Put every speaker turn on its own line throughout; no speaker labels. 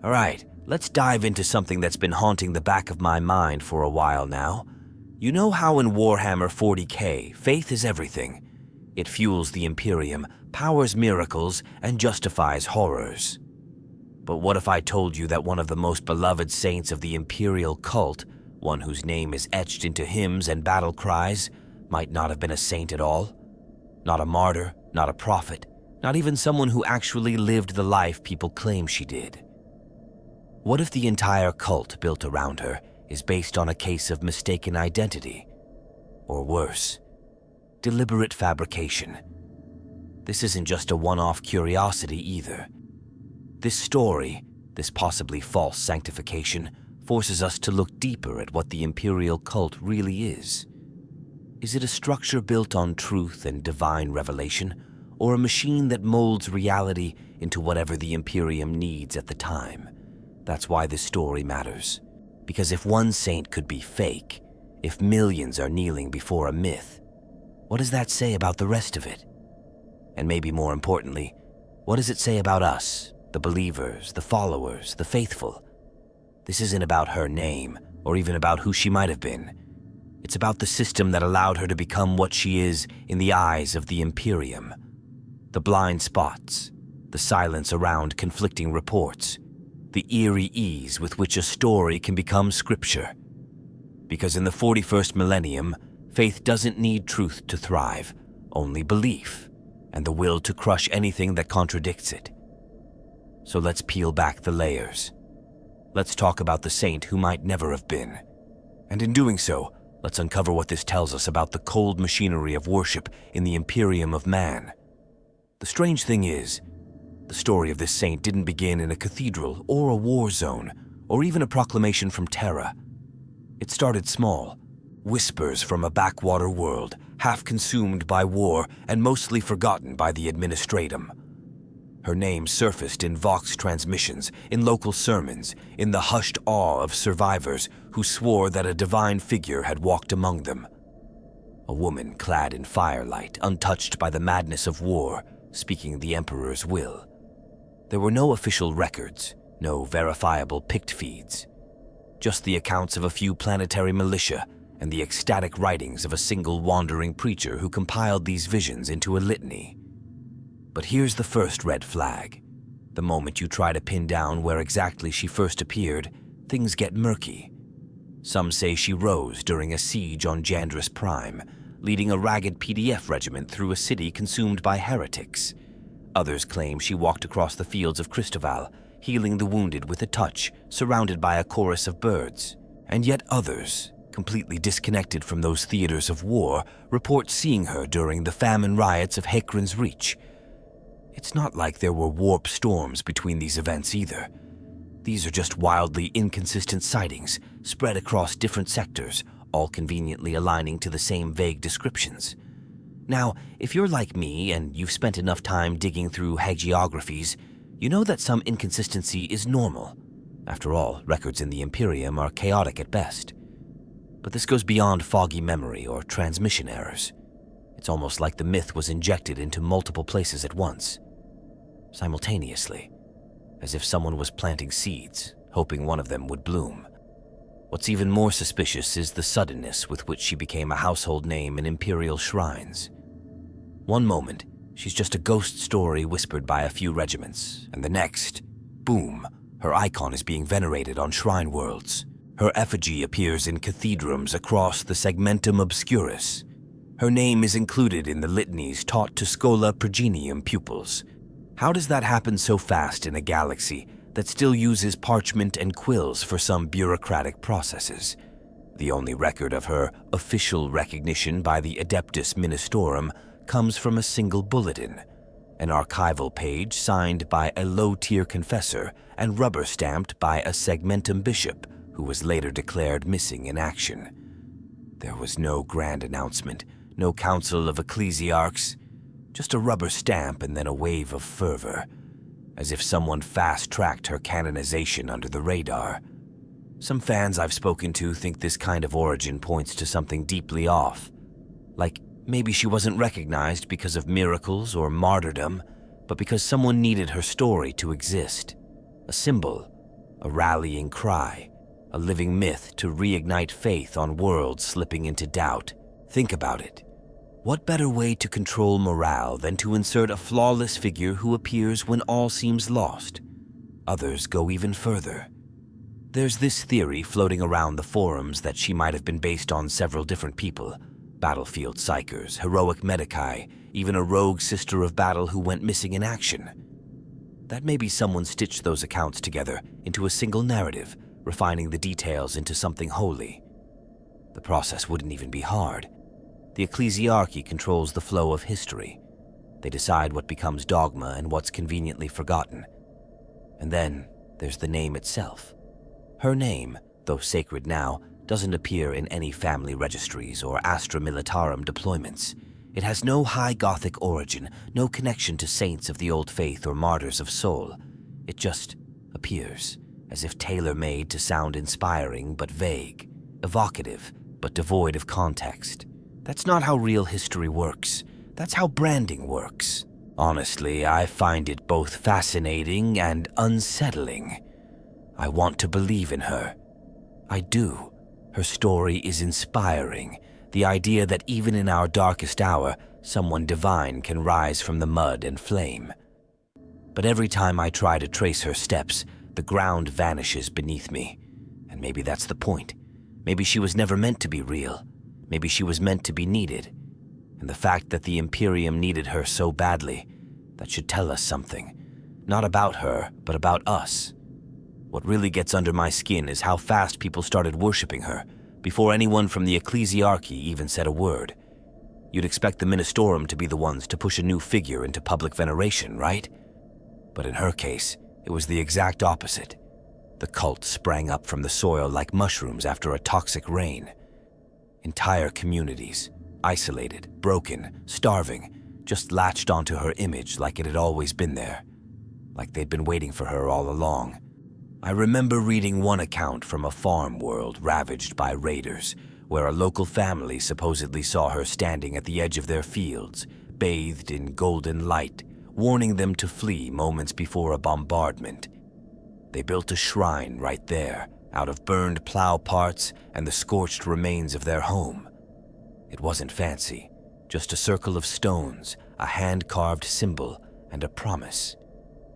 Alright, let's dive into something that's been haunting the back of my mind for a while now. You know how in Warhammer 40k, faith is everything. It fuels the Imperium, powers miracles, and justifies horrors. But what if I told you that one of the most beloved saints of the Imperial cult, one whose name is etched into hymns and battle cries, might not have been a saint at all? Not a martyr, not a prophet, not even someone who actually lived the life people claim she did. What if the entire cult built around her is based on a case of mistaken identity? Or worse, deliberate fabrication. This isn't just a one-off curiosity either. This story, this possibly false sanctification, forces us to look deeper at what the Imperial cult really is. Is it a structure built on truth and divine revelation, or a machine that molds reality into whatever the Imperium needs at the time? That's why this story matters. Because if one saint could be fake, if millions are kneeling before a myth, what does that say about the rest of it? And maybe more importantly, what does it say about us, the believers, the followers, the faithful? This isn't about her name, or even about who she might have been. It's about the system that allowed her to become what she is in the eyes of the Imperium. The blind spots, the silence around conflicting reports, the eerie ease with which a story can become scripture. Because in the 41st millennium, faith doesn't need truth to thrive, only belief, and the will to crush anything that contradicts it. So let's peel back the layers. Let's talk about the saint who might never have been. And in doing so, let's uncover what this tells us about the cold machinery of worship in the Imperium of man. The strange thing is, the story of this saint didn't begin in a cathedral or a war zone, or even a proclamation from Terra. It started small, whispers from a backwater world, half consumed by war and mostly forgotten by the administratum. Her name surfaced in Vox transmissions, in local sermons, in the hushed awe of survivors who swore that a divine figure had walked among them. A woman clad in firelight, untouched by the madness of war, speaking the Emperor's will. There were no official records, no verifiable pict feeds, just the accounts of a few planetary militia and the ecstatic writings of a single wandering preacher who compiled these visions into a litany. But here's the first red flag. The moment you try to pin down where exactly she first appeared, things get murky. Some say she rose during a siege on Jandris Prime, leading a ragged PDF regiment through a city consumed by heretics. Others claim she walked across the fields of Christoval, healing the wounded with a touch, surrounded by a chorus of birds. And yet others, completely disconnected from those theaters of war, report seeing her during the famine riots of Hakron's Reach. It's not like there were warp storms between these events either. These are just wildly inconsistent sightings, spread across different sectors, all conveniently aligning to the same vague descriptions. Now, if you're like me and you've spent enough time digging through hagiographies, you know that some inconsistency is normal. After all, records in the Imperium are chaotic at best. But this goes beyond foggy memory or transmission errors. It's almost like the myth was injected into multiple places at once, simultaneously, as if someone was planting seeds, hoping one of them would bloom. What's even more suspicious is the suddenness with which she became a household name in Imperial shrines. One moment, she's just a ghost story whispered by a few regiments, and the next, boom, her icon is being venerated on shrine worlds. Her effigy appears in cathedrals across the Segmentum Obscurus. Her name is included in the litanies taught to Schola Progenium pupils. How does that happen so fast in a galaxy that still uses parchment and quills for some bureaucratic processes? The only record of her official recognition by the Adeptus Ministorum comes from a single bulletin, an archival page signed by a low-tier confessor and rubber-stamped by a Segmentum bishop who was later declared missing in action. There was no grand announcement, no council of ecclesiarchs, just a rubber stamp and then a wave of fervor, as if someone fast-tracked her canonization under the radar. Some fans I've spoken to think this kind of origin points to something deeply off, like maybe she wasn't recognized because of miracles or martyrdom, but because someone needed her story to exist, a symbol, a rallying cry, a living myth to reignite faith on worlds slipping into doubt. Think about it. What better way to control morale than to insert a flawless figure who appears when all seems lost? Others go even further. There's this theory floating around the forums that she might have been based on several different people: battlefield psychers, heroic medici, even a rogue sister of battle who went missing in action. That maybe someone stitched those accounts together into a single narrative, refining the details into something holy. The process wouldn't even be hard. The Ecclesiarchy controls the flow of history. They decide what becomes dogma and what's conveniently forgotten. And then there's the name itself. Her name, though sacred now, doesn't appear in any family registries or Astra Militarum deployments. It has no high Gothic origin, no connection to saints of the old faith or martyrs of soul. It just appears, as if tailor-made to sound inspiring but vague, evocative but devoid of context. That's not how real history works. That's how branding works. Honestly, I find it both fascinating and unsettling. I want to believe in her. I do. Her story is inspiring. The idea that even in our darkest hour, someone divine can rise from the mud and flame. But every time I try to trace her steps, the ground vanishes beneath me. And maybe that's the point. Maybe she was never meant to be real. Maybe she was meant to be needed. And the fact that the Imperium needed her so badly, that should tell us something. Not about her, but about us. What really gets under my skin is how fast people started worshipping her, before anyone from the Ecclesiarchy even said a word. You'd expect the Ministorum to be the ones to push a new figure into public veneration, right? But in her case, it was the exact opposite. The cult sprang up from the soil like mushrooms after a toxic rain. Entire communities, isolated, broken, starving, just latched onto her image like it had always been there, like they'd been waiting for her all along. I remember reading one account from a farm world ravaged by raiders, where a local family supposedly saw her standing at the edge of their fields, bathed in golden light, warning them to flee moments before a bombardment. They built a shrine right there, out of burned plow parts and the scorched remains of their home. It wasn't fancy, just a circle of stones, a hand-carved symbol, and a promise.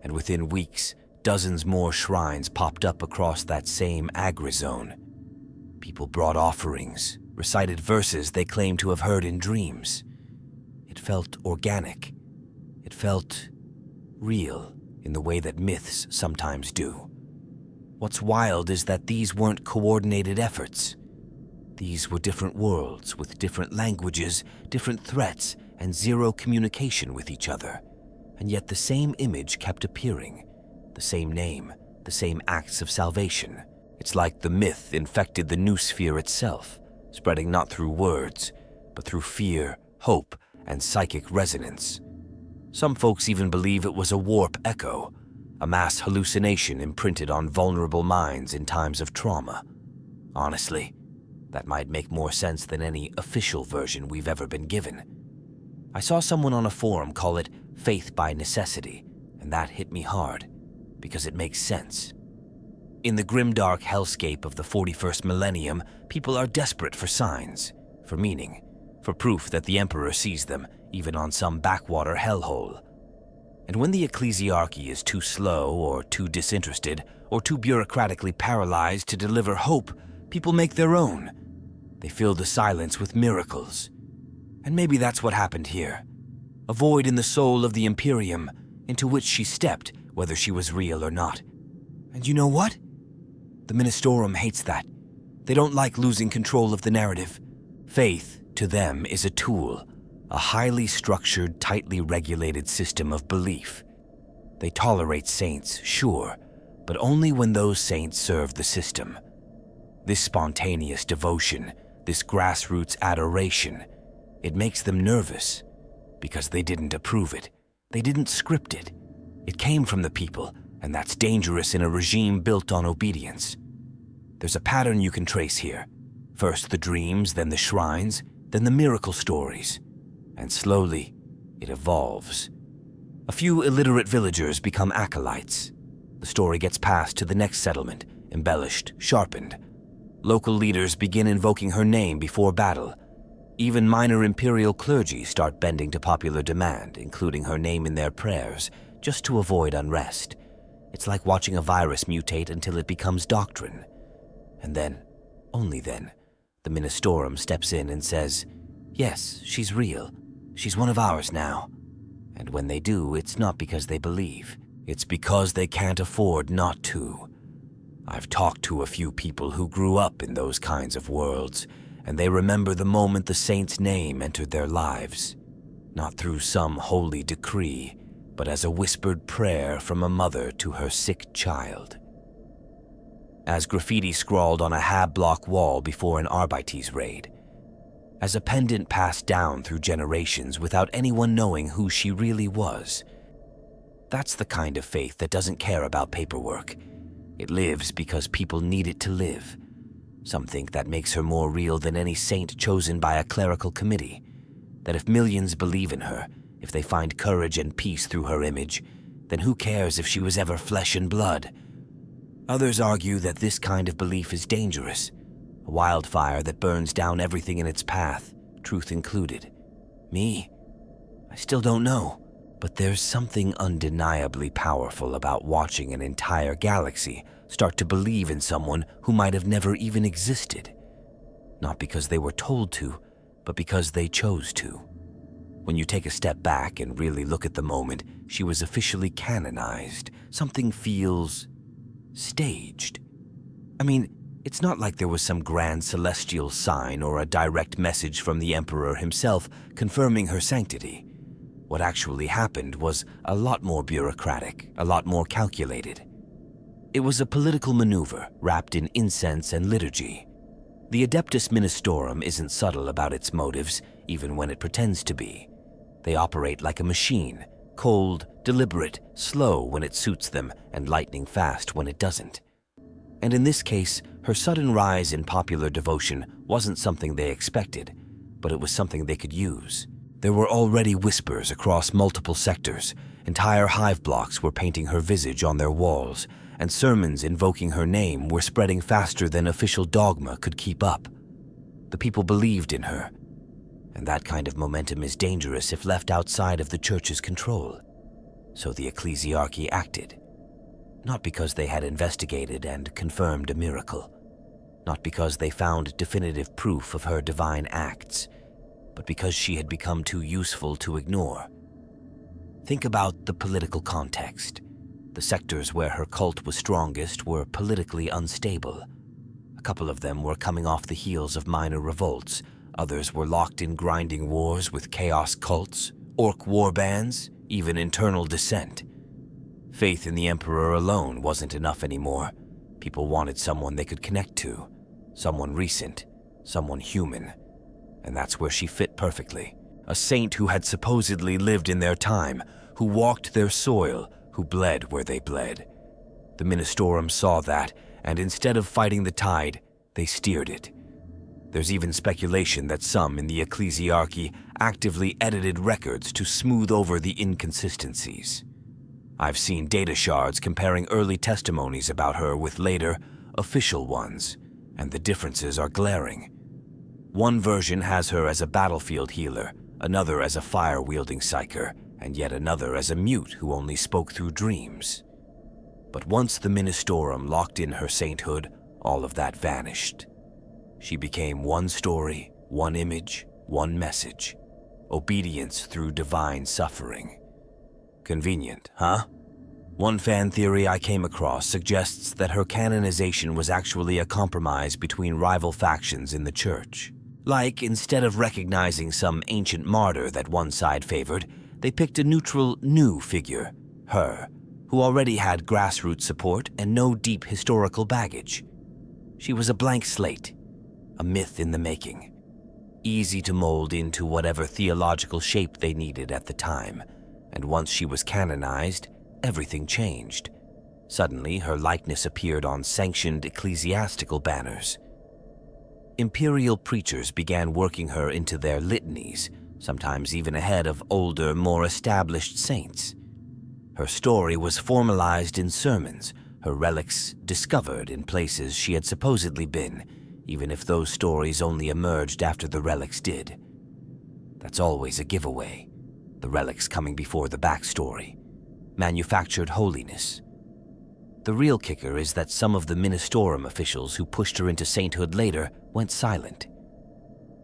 And within weeks, dozens more shrines popped up across that same agri-zone. People brought offerings, recited verses they claimed to have heard in dreams. It felt organic. It felt real in the way that myths sometimes do. What's wild is that these weren't coordinated efforts. These were different worlds with different languages, different threats, and zero communication with each other. And yet the same image kept appearing. The same name, the same acts of salvation. It's like the myth infected the new sphere itself, spreading not through words, but through fear, hope, and psychic resonance. Some folks even believe it was a warp echo, a mass hallucination imprinted on vulnerable minds in times of trauma. Honestly, that might make more sense than any official version we've ever been given. I saw someone on a forum call it faith by necessity, and that hit me hard, because it makes sense. In the grimdark hellscape of the 41st millennium, people are desperate for signs, for meaning, for proof that the Emperor sees them, even on some backwater hellhole. And when the Ecclesiarchy is too slow or too disinterested or too bureaucratically paralyzed to deliver hope, people make their own. They fill the silence with miracles. And maybe that's what happened here. A void in the soul of the Imperium, into which she stepped, whether she was real or not. And you know what? The Ministorum hates that. They don't like losing control of the narrative. Faith, to them, is a tool, a highly structured, tightly regulated system of belief. They tolerate saints, sure, but only when those saints serve the system. This spontaneous devotion, this grassroots adoration, it makes them nervous, because they didn't approve it. They didn't script it. It came from the people, and that's dangerous in a regime built on obedience. There's a pattern you can trace here. First the dreams, then the shrines, then the miracle stories. And slowly, it evolves. A few illiterate villagers become acolytes. The story gets passed to the next settlement, embellished, sharpened. Local leaders begin invoking her name before battle. Even minor imperial clergy start bending to popular demand, including her name in their prayers, just to avoid unrest. It's like watching a virus mutate until it becomes doctrine. And then, only then, the Ministorum steps in and says, "Yes, she's real. She's one of ours now." And when they do, it's not because they believe. It's because they can't afford not to. I've talked to a few people who grew up in those kinds of worlds, and they remember the moment the saint's name entered their lives. Not through some holy decree, but as a whispered prayer from a mother to her sick child. As graffiti scrawled on a hab-block wall before an Arbites raid. As a pendant passed down through generations without anyone knowing who she really was. That's the kind of faith that doesn't care about paperwork. It lives because people need it to live. Some think that makes her more real than any saint chosen by a clerical committee. That if millions believe in her, if they find courage and peace through her image, then who cares if she was ever flesh and blood? Others argue that this kind of belief is dangerous, a wildfire that burns down everything in its path, truth included. Me? I still don't know. But there's something undeniably powerful about watching an entire galaxy start to believe in someone who might have never even existed. Not because they were told to, but because they chose to. When you take a step back and really look at the moment she was officially canonized, something feels staged. I mean, it's not like there was some grand celestial sign or a direct message from the Emperor himself confirming her sanctity. What actually happened was a lot more bureaucratic, a lot more calculated. It was a political maneuver wrapped in incense and liturgy. The Adeptus Ministorum isn't subtle about its motives, even when it pretends to be. They operate like a machine, cold, deliberate, slow when it suits them, and lightning fast when it doesn't. And in this case, her sudden rise in popular devotion wasn't something they expected, but it was something they could use. There were already whispers across multiple sectors. Entire hive blocks were painting her visage on their walls, and sermons invoking her name were spreading faster than official dogma could keep up. The people believed in her, and that kind of momentum is dangerous if left outside of the church's control. So the Ecclesiarchy acted. Not because they had investigated and confirmed a miracle. Not because they found definitive proof of her divine acts, but because she had become too useful to ignore. Think about the political context. The sectors where her cult was strongest were politically unstable. A couple of them were coming off the heels of minor revolts. Others were locked in grinding wars with chaos cults, orc warbands, even internal dissent. Faith in the Emperor alone wasn't enough anymore. People wanted someone they could connect to, someone recent, someone human. And that's where she fit perfectly. A saint who had supposedly lived in their time, who walked their soil, who bled where they bled. The Ministorum saw that, and instead of fighting the tide, they steered it. There's even speculation that some in the Ecclesiarchy actively edited records to smooth over the inconsistencies. I've seen data shards comparing early testimonies about her with later, official ones, and the differences are glaring. One version has her as a battlefield healer, another as a fire-wielding psyker, and yet another as a mute who only spoke through dreams. But once the Ministorum locked in her sainthood, all of that vanished. She became one story, one image, one message. Obedience through divine suffering. Convenient, huh? One fan theory I came across suggests that her canonization was actually a compromise between rival factions in the church. Like, instead of recognizing some ancient martyr that one side favored, they picked a neutral, new figure, her, who already had grassroots support and no deep historical baggage. She was a blank slate, a myth in the making, easy to mold into whatever theological shape they needed at the time, and once she was canonized, everything changed. Suddenly, her likeness appeared on sanctioned ecclesiastical banners. Imperial preachers began working her into their litanies, sometimes even ahead of older, more established saints. Her story was formalized in sermons, her relics discovered in places she had supposedly been, even if those stories only emerged after the relics did. That's always a giveaway, the relics coming before the backstory. Manufactured holiness. The real kicker is that some of the Ministorum officials who pushed her into sainthood later went silent.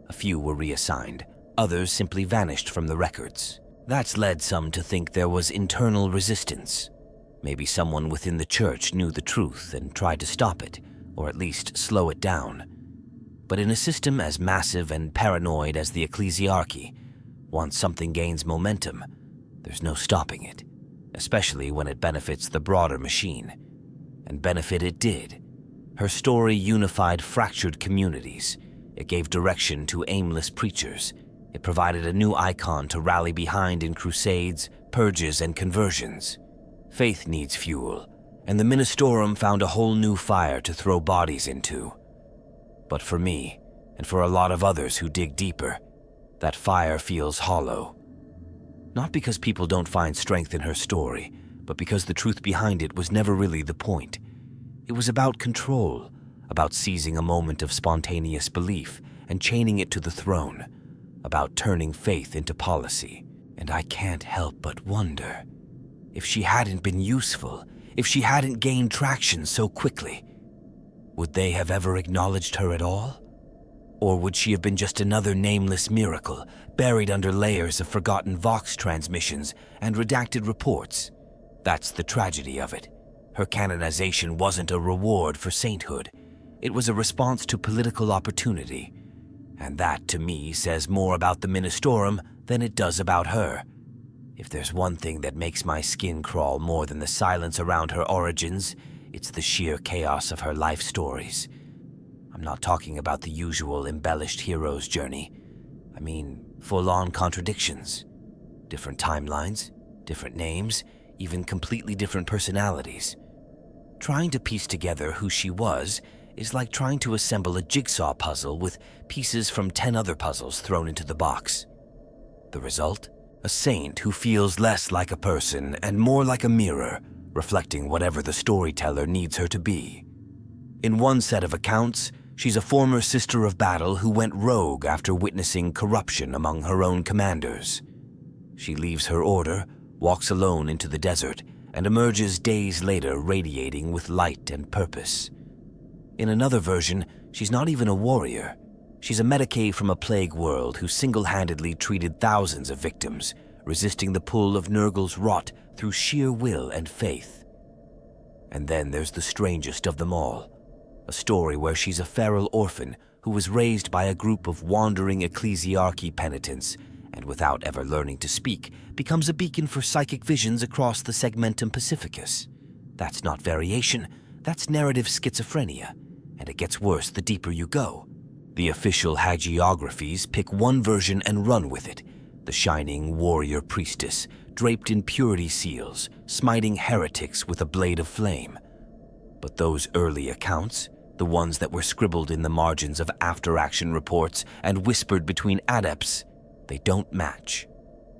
A few were reassigned, others simply vanished from the records. That's led some to think there was internal resistance. Maybe someone within the church knew the truth and tried to stop it, or at least slow it down. But in a system as massive and paranoid as the Ecclesiarchy, once something gains momentum, there's no stopping it, especially when it benefits the broader machine. And benefit it did. Her story unified fractured communities. It gave direction to aimless preachers. It provided a new icon to rally behind in crusades, purges, and conversions. Faith needs fuel, and the Ministorum found a whole new fire to throw bodies into. But for me, and for a lot of others who dig deeper, that fire feels hollow. Not because people don't find strength in her story, but because the truth behind it was never really the point. It was about control, about seizing a moment of spontaneous belief and chaining it to the throne, about turning faith into policy. And I can't help but wonder, if she hadn't been useful, if she hadn't gained traction so quickly, would they have ever acknowledged her at all? Or would she have been just another nameless miracle, buried under layers of forgotten Vox transmissions and redacted reports? That's the tragedy of it. Her canonization wasn't a reward for sainthood. It was a response to political opportunity. And that, to me, says more about the Ministorum than it does about her. If there's one thing that makes my skin crawl more than the silence around her origins, it's the sheer chaos of her life stories. I'm not talking about the usual embellished hero's journey. I mean, full-on contradictions. Different timelines, different names, even completely different personalities. Trying to piece together who she was is like trying to assemble a jigsaw puzzle with pieces from 10 other puzzles thrown into the box. The result? A saint who feels less like a person and more like a mirror, reflecting whatever the storyteller needs her to be. In one set of accounts, she's a former sister of battle who went rogue after witnessing corruption among her own commanders. She leaves her order, walks alone into the desert, and emerges days later radiating with light and purpose. In another version, she's not even a warrior. She's a Medicae from a plague world who single-handedly treated thousands of victims, resisting the pull of Nurgle's rot through sheer will and faith. And then there's the strangest of them all, a story where she's a feral orphan who was raised by a group of wandering Ecclesiarchy penitents and without ever learning to speak, becomes a beacon for psychic visions across the Segmentum Pacificus. That's not variation, that's narrative schizophrenia, and it gets worse the deeper you go. The official hagiographies pick one version and run with it, the shining warrior priestess, draped in purity seals, smiting heretics with a blade of flame. But those early accounts, the ones that were scribbled in the margins of after-action reports and whispered between adepts, they don't match.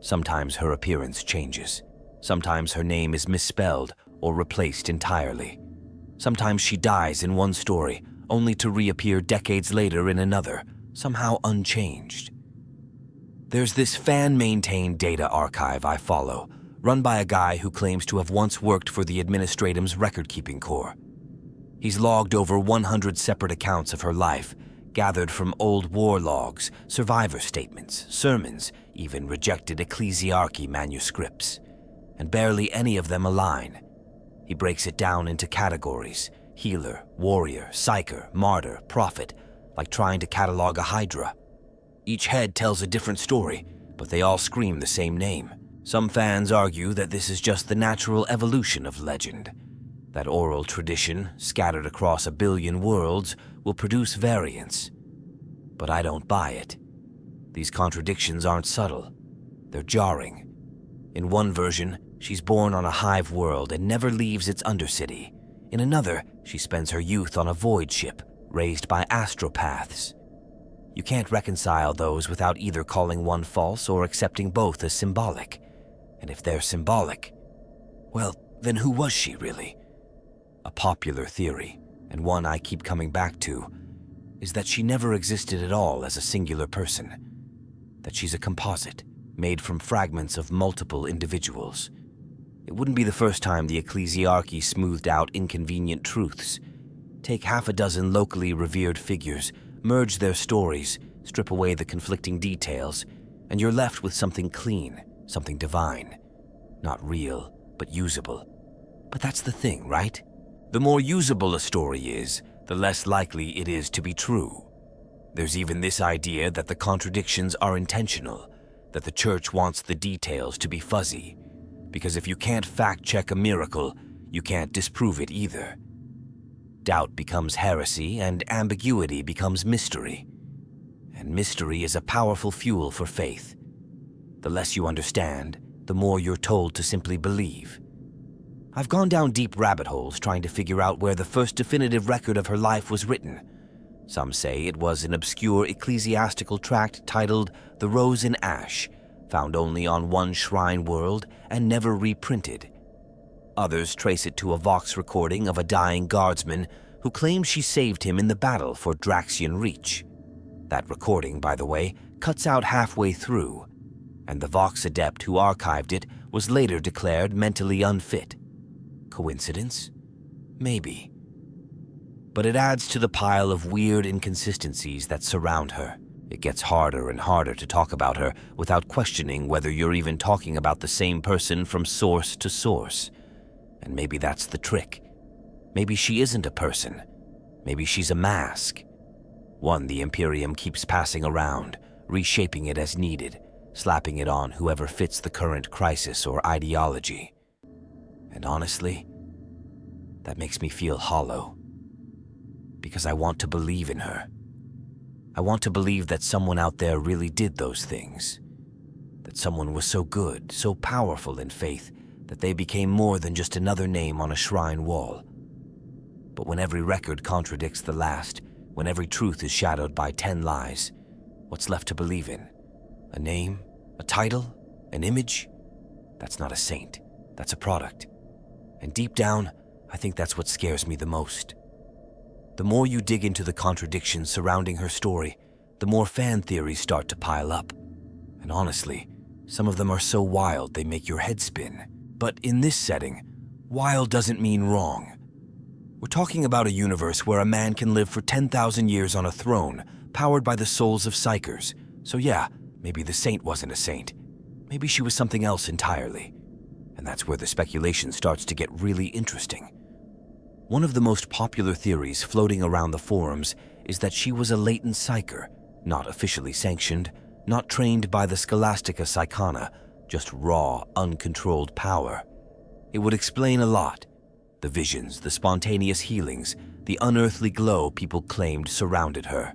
Sometimes her appearance changes. Sometimes her name is misspelled or replaced entirely. Sometimes she dies in one story, only to reappear decades later in another, somehow unchanged. There's this fan-maintained data archive I follow, run by a guy who claims to have once worked for the Administratum's record-keeping corps. He's logged over 100 separate accounts of her life, gathered from old war logs, survivor statements, sermons, even rejected Ecclesiarchy manuscripts. And barely any of them align. He breaks it down into categories: healer, warrior, psyker, martyr, prophet, like trying to catalog a hydra. Each head tells a different story, but they all scream the same name. Some fans argue that this is just the natural evolution of legend. That oral tradition, scattered across a billion worlds, will produce variants. But I don't buy it. These contradictions aren't subtle. They're jarring. In one version, she's born on a hive world and never leaves its undercity. In another, she spends her youth on a void ship, raised by astropaths. You can't reconcile those without either calling one false or accepting both as symbolic. And if they're symbolic, Well, then who was she really? A popular theory, and one I keep coming back to, is that she never existed at all as a singular person. That she's a composite, made from fragments of multiple individuals. It wouldn't be the first time the Ecclesiarchy smoothed out inconvenient truths. Take half a dozen locally revered figures, merge their stories, strip away the conflicting details, and you're left with something clean, something divine. Not real, but usable. But that's the thing, right? The more usable a story is, the less likely it is to be true. There's even this idea that the contradictions are intentional, that the church wants the details to be fuzzy, because if you can't fact-check a miracle, you can't disprove it either. Doubt becomes heresy, and ambiguity becomes mystery. And mystery is a powerful fuel for faith. The less you understand, the more you're told to simply believe. I've gone down deep rabbit holes trying to figure out where the first definitive record of her life was written. Some say it was an obscure ecclesiastical tract titled The Rose in Ash, found only on one shrine world and never reprinted. Others trace it to a Vox recording of a dying guardsman who claims she saved him in the battle for Draxian Reach. That recording, by the way, cuts out halfway through, and the Vox adept who archived it was later declared mentally unfit. Coincidence? Maybe. But it adds to the pile of weird inconsistencies that surround her. It gets harder and harder to talk about her without questioning whether you're even talking about the same person from source to source. And maybe that's the trick. Maybe she isn't a person. Maybe she's a mask. One the Imperium keeps passing around, reshaping it as needed, slapping it on whoever fits the current crisis or ideology. And honestly, that makes me feel hollow. Because I want to believe in her. I want to believe that someone out there really did those things. That someone was so good, so powerful in faith, that they became more than just another name on a shrine wall. But when every record contradicts the last, when every truth is shadowed by 10 lies, what's left to believe in? A name? A title? An image? That's not a saint. That's a product. And deep down, I think that's what scares me the most. The more you dig into the contradictions surrounding her story, the more fan theories start to pile up. And honestly, some of them are so wild they make your head spin. But in this setting, wild doesn't mean wrong. We're talking about a universe where a man can live for 10,000 years on a throne, powered by the souls of psychers. So yeah, maybe the saint wasn't a saint. Maybe she was something else entirely. And that's where the speculation starts to get really interesting. One of the most popular theories floating around the forums is that she was a latent psyker, not officially sanctioned, not trained by the Scholastica Psychana, just raw, uncontrolled power. It would explain a lot. The visions, the spontaneous healings, the unearthly glow people claimed surrounded her.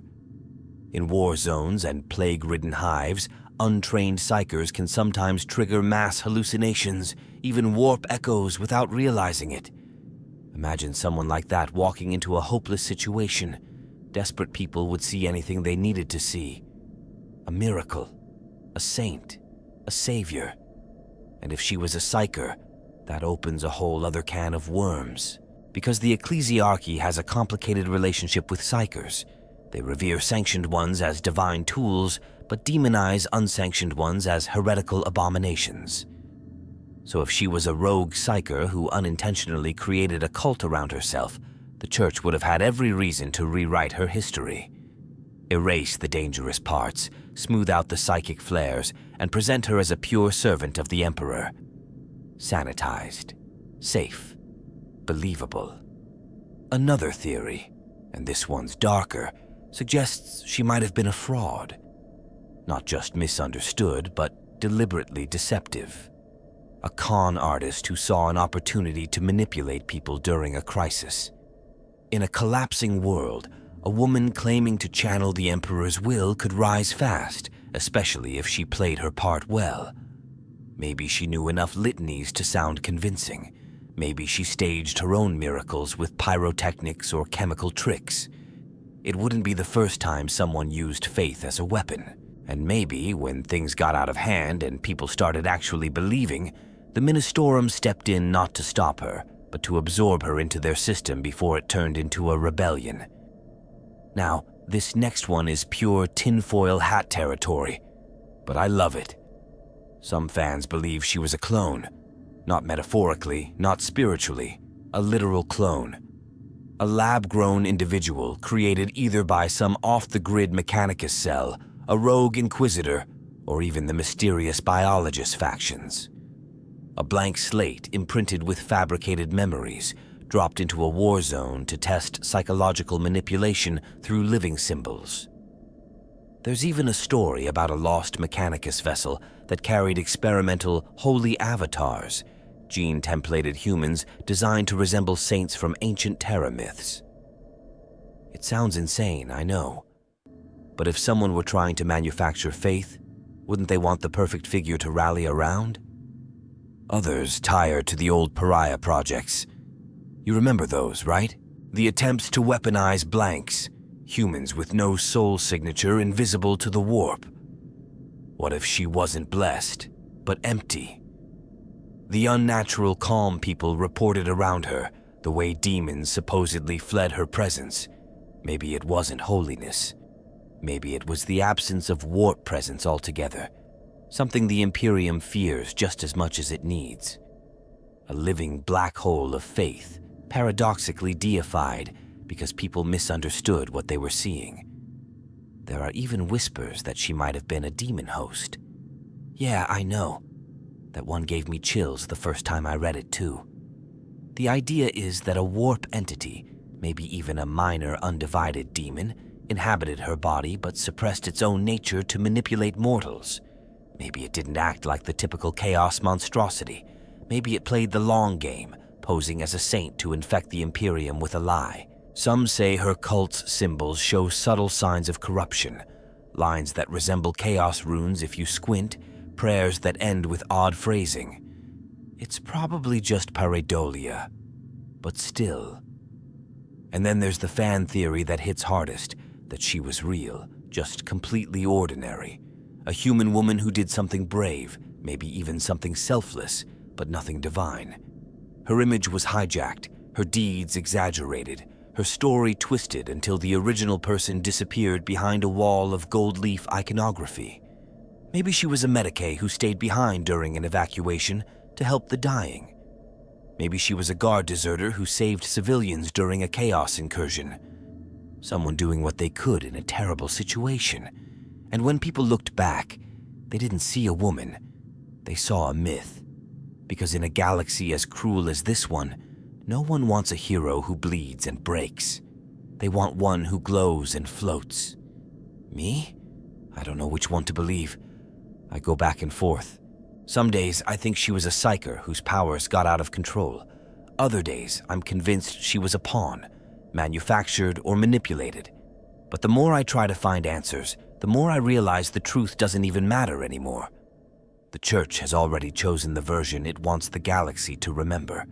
In war zones and plague-ridden hives, untrained psychers can sometimes trigger mass hallucinations, even warp echoes without realizing it. Imagine someone like that walking into a hopeless situation. Desperate people would see anything they needed to see. A miracle, a saint, a savior. And if she was a psyker, that opens a whole other can of worms. Because the Ecclesiarchy has a complicated relationship with psychers. They revere sanctioned ones as divine tools, but demonize unsanctioned ones as heretical abominations. So if she was a rogue psyker who unintentionally created a cult around herself, the church would have had every reason to rewrite her history. Erase the dangerous parts, smooth out the psychic flares, and present her as a pure servant of the Emperor. Sanitized, safe, believable. Another theory, and this one's darker, suggests she might have been a fraud. Not just misunderstood, but deliberately deceptive. A con artist who saw an opportunity to manipulate people during a crisis. In a collapsing world, a woman claiming to channel the Emperor's will could rise fast, especially if she played her part well. Maybe she knew enough litanies to sound convincing. Maybe she staged her own miracles with pyrotechnics or chemical tricks. It wouldn't be the first time someone used faith as a weapon. And maybe, when things got out of hand and people started actually believing, The Ministorum stepped in not to stop her, but to absorb her into their system before it turned into a rebellion. Now, this next one is pure tinfoil hat territory, but I love it. Some fans believe she was a clone. Not metaphorically, not spiritually, a literal clone. A lab-grown individual created either by some off-the-grid Mechanicus cell, a rogue inquisitor, or even the mysterious biologist factions. A blank slate imprinted with fabricated memories, dropped into a war zone to test psychological manipulation through living symbols. There's even a story about a lost Mechanicus vessel that carried experimental holy avatars, gene-templated humans designed to resemble saints from ancient Terra myths. It sounds insane, I know. But if someone were trying to manufacture faith, wouldn't they want the perfect figure to rally around? Others tired to the old pariah projects. You remember those, right? The attempts to weaponize blanks, humans with no soul signature invisible to the warp. What if she wasn't blessed, but empty? The unnatural calm people reported around her, the way demons supposedly fled her presence. Maybe it wasn't holiness. Maybe it was the absence of warp presence altogether. Something the Imperium fears just as much as it needs. A living black hole of faith, paradoxically deified because people misunderstood what they were seeing. There are even whispers that she might have been a demon host. Yeah, I know. That one gave me chills the first time I read it too. The idea is that a warp entity, maybe even a minor undivided demon, inhabited her body but suppressed its own nature to manipulate mortals. Maybe it didn't act like the typical chaos monstrosity. Maybe it played the long game, posing as a saint to infect the Imperium with a lie. Some say her cult's symbols show subtle signs of corruption, lines that resemble chaos runes if you squint, prayers that end with odd phrasing. It's probably just pareidolia, but still. And then there's the fan theory that hits hardest, that she was real, just completely ordinary. A human woman who did something brave, maybe even something selfless, but nothing divine. Her image was hijacked, her deeds exaggerated, her story twisted until the original person disappeared behind a wall of gold leaf iconography. Maybe she was a Medicae who stayed behind during an evacuation to help the dying. Maybe she was a guard deserter who saved civilians during a chaos incursion. Someone doing what they could in a terrible situation. And when people looked back, they didn't see a woman. They saw a myth. Because in a galaxy as cruel as this one, no one wants a hero who bleeds and breaks. They want one who glows and floats. Me? I don't know which one to believe. I go back and forth. Some days I think she was a psyker whose powers got out of control. Other days I'm convinced she was a pawn, manufactured or manipulated. But the more I try to find answers, the more I realize the truth doesn't even matter anymore. The Church has already chosen the version it wants the galaxy to remember.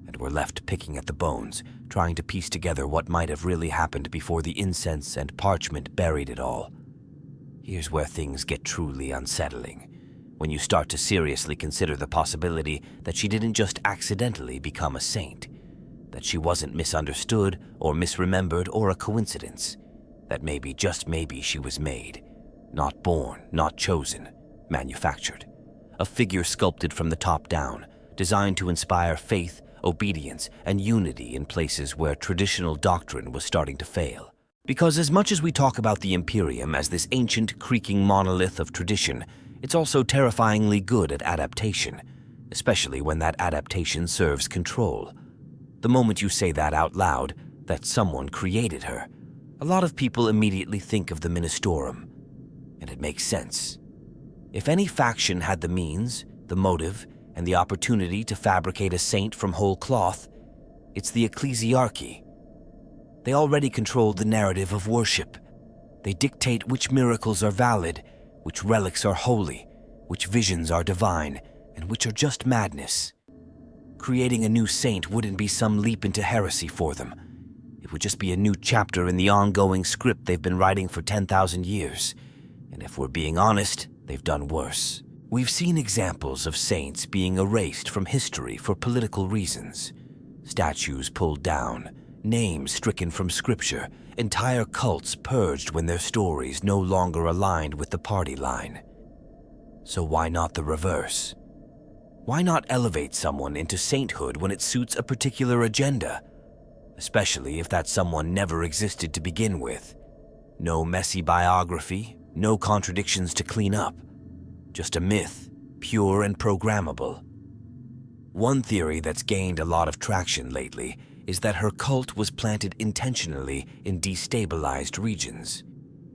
And we're left picking at the bones, trying to piece together what might have really happened before the incense and parchment buried it all. Here's where things get truly unsettling. When you start to seriously consider the possibility that she didn't just accidentally become a saint, that she wasn't misunderstood or misremembered or a coincidence, that maybe, just maybe, she was made, not born, not chosen, manufactured. A figure sculpted from the top down, designed to inspire faith, obedience, and unity in places where traditional doctrine was starting to fail. Because as much as we talk about the Imperium as this ancient, creaking monolith of tradition, it's also terrifyingly good at adaptation, especially when that adaptation serves control. The moment you say that out loud, that someone created her, a lot of people immediately think of the Ministorum, and it makes sense. If any faction had the means, the motive, and the opportunity to fabricate a saint from whole cloth, it's the Ecclesiarchy. They already control the narrative of worship. They dictate which miracles are valid, which relics are holy, which visions are divine, and which are just madness. Creating a new saint wouldn't be some leap into heresy for them. It would just be a new chapter in the ongoing script they've been writing for 10,000 years. And if we're being honest, they've done worse. We've seen examples of saints being erased from history for political reasons. Statues pulled down, names stricken from scripture, entire cults purged when their stories no longer aligned with the party line. So why not the reverse? Why not elevate someone into sainthood when it suits a particular agenda? Especially if that someone never existed to begin with. No messy biography, no contradictions to clean up. Just a myth, pure and programmable. One theory that's gained a lot of traction lately is that her cult was planted intentionally in destabilized regions.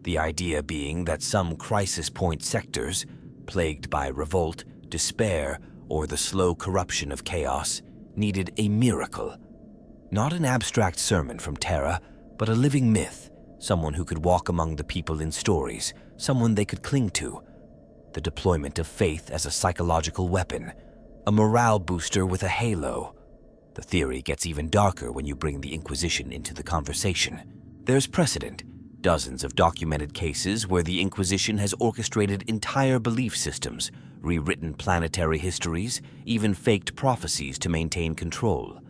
The idea being that some crisis point sectors, plagued by revolt, despair, or the slow corruption of chaos, needed a miracle. Not an abstract sermon from Terra, but a living myth, someone who could walk among the people in stories, someone they could cling to. The deployment of faith as a psychological weapon, a morale booster with a halo. The theory gets even darker when you bring the Inquisition into the conversation. There's precedent, dozens of documented cases where the Inquisition has orchestrated entire belief systems, rewritten planetary histories, even faked prophecies to maintain control.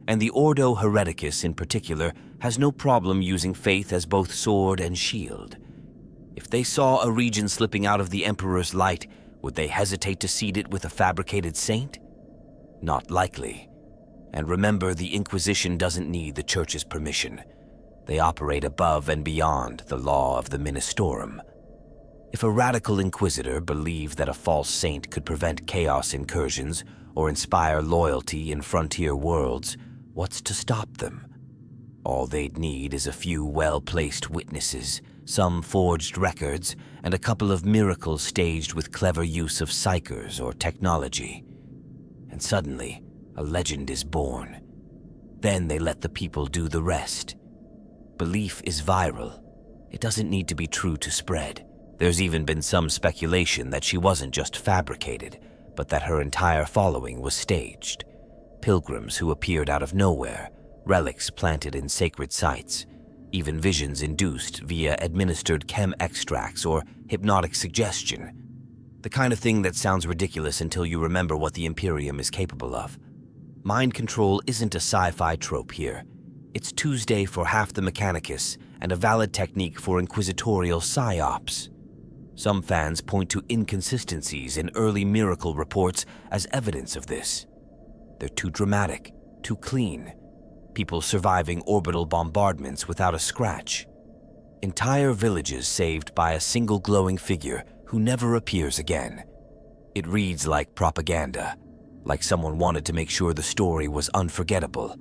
And the Ordo Hereticus in particular has no problem using faith as both sword and shield. If they saw a region slipping out of the Emperor's light, would they hesitate to seed it with a fabricated saint? Not likely. And remember, the Inquisition doesn't need the Church's permission. They operate above and beyond the law of the Ministorum. If a radical inquisitor believed that a false saint could prevent chaos incursions or inspire loyalty in frontier worlds, what's to stop them? All they'd need is a few well-placed witnesses, some forged records, and a couple of miracles staged with clever use of psychers or technology. And suddenly, a legend is born. Then they let the people do the rest. Belief is viral. It doesn't need to be true to spread. There's even been some speculation that she wasn't just fabricated, but that her entire following was staged. Pilgrims who appeared out of nowhere, relics planted in sacred sites, even visions induced via administered chem extracts or hypnotic suggestion. The kind of thing that sounds ridiculous until you remember what the Imperium is capable of. Mind control isn't a sci-fi trope here. It's Tuesday for half the Mechanicus and a valid technique for inquisitorial psyops. Some fans point to inconsistencies in early miracle reports as evidence of this. They're too dramatic, too clean. People surviving orbital bombardments without a scratch. Entire villages saved by a single glowing figure who never appears again. It reads like propaganda, like someone wanted to make sure the story was unforgettable.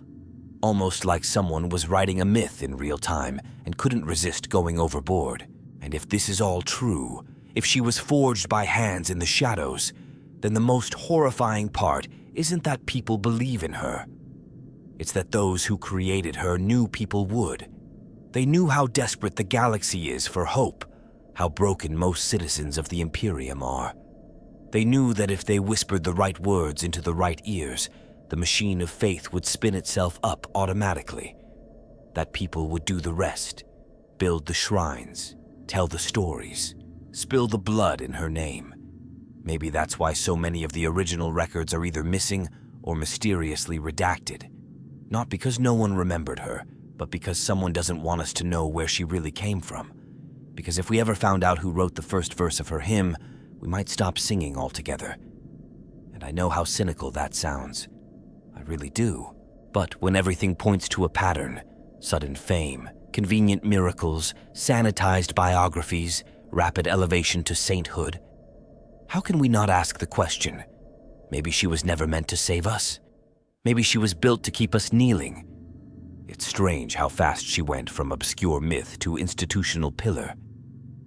Almost like someone was writing a myth in real time and couldn't resist going overboard. And if this is all true, if she was forged by hands in the shadows, then the most horrifying part isn't that people believe in her. It's that those who created her knew people would. They knew how desperate the galaxy is for hope, how broken most citizens of the Imperium are. They knew that if they whispered the right words into the right ears, the machine of faith would spin itself up automatically. That people would do the rest, build the shrines, tell the stories, spill the blood in her name. Maybe that's why so many of the original records are either missing or mysteriously redacted. Not because no one remembered her, but because someone doesn't want us to know where she really came from. Because if we ever found out who wrote the first verse of her hymn, we might stop singing altogether. And I know how cynical that sounds. I really do. But when everything points to a pattern, sudden fame, convenient miracles, sanitized biographies, rapid elevation to sainthood, how can we not ask the question, maybe she was never meant to save us? Maybe she was built to keep us kneeling. It's strange how fast she went from obscure myth to institutional pillar.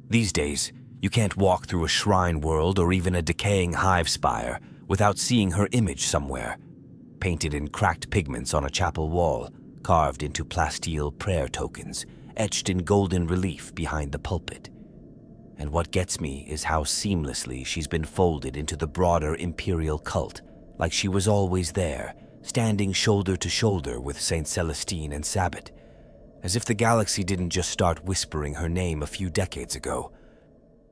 These days, you can't walk through a shrine world or even a decaying hive spire without seeing her image somewhere, painted in cracked pigments on a chapel wall, carved into plasteel prayer tokens, etched in golden relief behind the pulpit. And what gets me is how seamlessly she's been folded into the broader Imperial cult, like she was always there, standing shoulder to shoulder with Saint Celestine and Sabbat, as if the galaxy didn't just start whispering her name a few decades ago.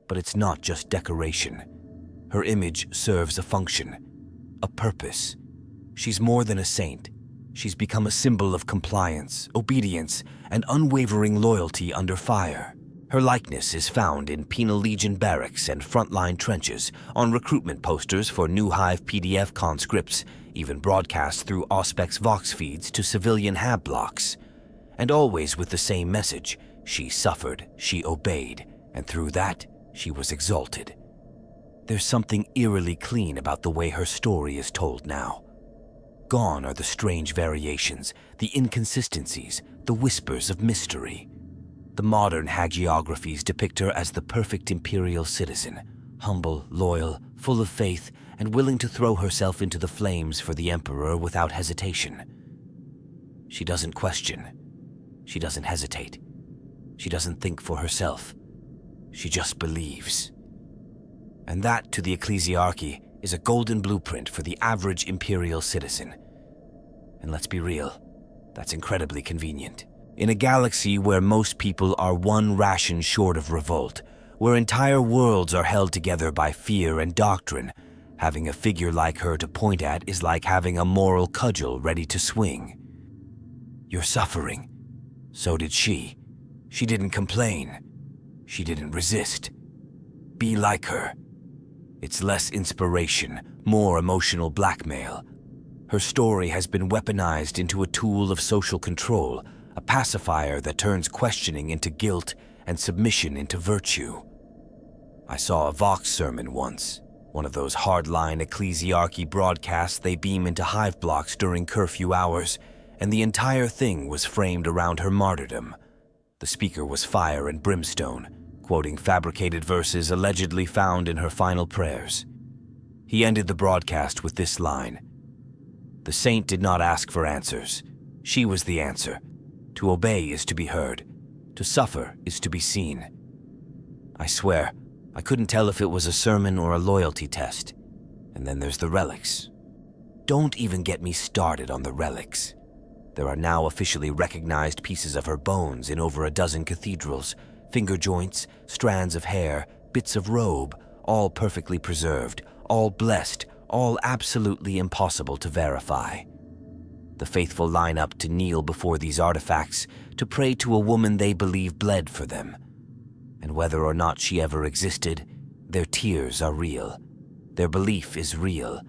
But it's not just decoration. Her image serves a function, a purpose. She's more than a saint. She's become a symbol of compliance, obedience, and unwavering loyalty under fire. Her likeness is found in Penal Legion barracks and frontline trenches, on recruitment posters for New Hive PDF conscripts, even broadcast through Auspex Vox feeds to civilian hab blocks. And always with the same message: she suffered, she obeyed, and through that, she was exalted. There's something eerily clean about the way her story is told now. Gone are the strange variations, the inconsistencies, the whispers of mystery. The modern hagiographies depict her as the perfect imperial citizen, humble, loyal, full of faith, and willing to throw herself into the flames for the emperor without hesitation. She doesn't question. She doesn't hesitate. She doesn't think for herself. She just believes. And that, to the Ecclesiarchy, is a golden blueprint for the average imperial citizen. And let's be real, that's incredibly convenient. In a galaxy where most people are one ration short of revolt, where entire worlds are held together by fear and doctrine, having a figure like her to point at is like having a moral cudgel ready to swing. You're suffering. So did she. She didn't complain. She didn't resist. Be like her. It's less inspiration, more emotional blackmail. Her story has been weaponized into a tool of social control, a pacifier that turns questioning into guilt and submission into virtue. I saw a Vox sermon once, one of those hardline Ecclesiarchy broadcasts they beam into hive blocks during curfew hours, and the entire thing was framed around her martyrdom. The speaker was fire and brimstone, quoting fabricated verses allegedly found in her final prayers. He ended the broadcast with this line: "The saint did not ask for answers. She was the answer. To obey is to be heard. To suffer is to be seen." I swear, I couldn't tell if it was a sermon or a loyalty test. And then there's the relics. Don't even get me started on the relics. There are now officially recognized pieces of her bones in over a dozen cathedrals, finger joints, strands of hair, bits of robe, all perfectly preserved, all blessed, all absolutely impossible to verify. The faithful line up to kneel before these artifacts, to pray to a woman they believe bled for them. And whether or not she ever existed, their tears are real. Their belief is real.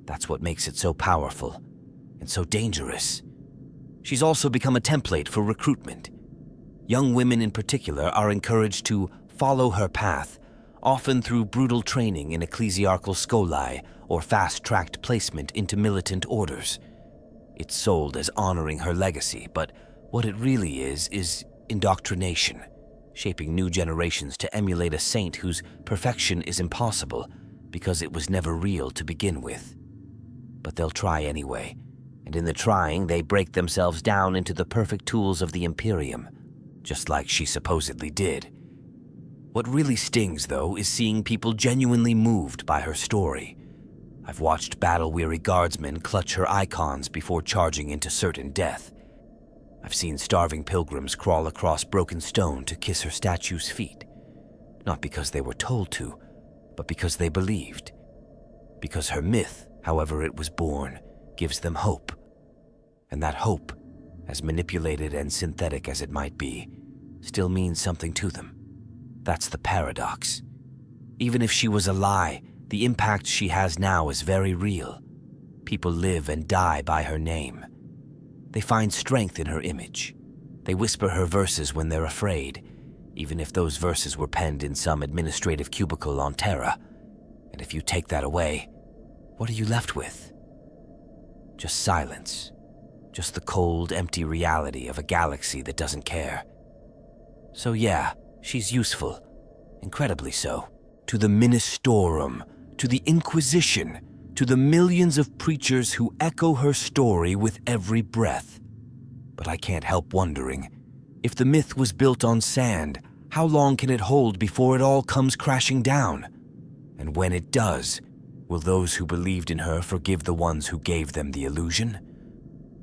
That's what makes it so powerful and so dangerous. She's also become a template for recruitment. Young women in particular are encouraged to follow her path, often through brutal training in ecclesiarchal scholae or fast-tracked placement into militant orders. It's sold as honoring her legacy, but what it really is indoctrination, shaping new generations to emulate a saint whose perfection is impossible because it was never real to begin with. But they'll try anyway, and in the trying, they break themselves down into the perfect tools of the Imperium, just like she supposedly did. What really stings, though, is seeing people genuinely moved by her story. I've watched battle-weary guardsmen clutch her icons before charging into certain death. I've seen starving pilgrims crawl across broken stone to kiss her statue's feet, not because they were told to, but because they believed. Because her myth, however it was born, gives them hope. And that hope, as manipulated and synthetic as it might be, still means something to them. That's the paradox. Even if she was a lie, the impact she has now is very real. People live and die by her name. They find strength in her image. They whisper her verses when they're afraid, even if those verses were penned in some administrative cubicle on Terra. And if you take that away, what are you left with? Just silence. Just the cold, empty reality of a galaxy that doesn't care. So yeah, she's useful. Incredibly so. To the Ministorum, to the Inquisition, to the millions of preachers who echo her story with every breath. But I can't help wondering, if the myth was built on sand, how long can it hold before it all comes crashing down? And when it does, will those who believed in her forgive the ones who gave them the illusion?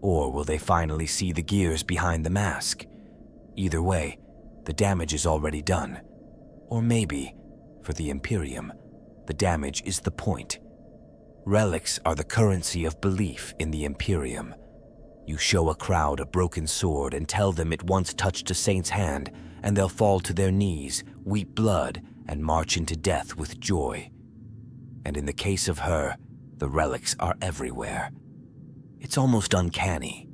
Or will they finally see the gears behind the mask? Either way, the damage is already done. Or maybe, for the Imperium, The damage is the point. Relics are the currency of belief in the Imperium. You show a crowd a broken sword and tell them it once touched a saint's hand, and they'll fall to their knees, weep blood, and march into death with joy. And in the case of her, the relics are everywhere. It's almost uncanny.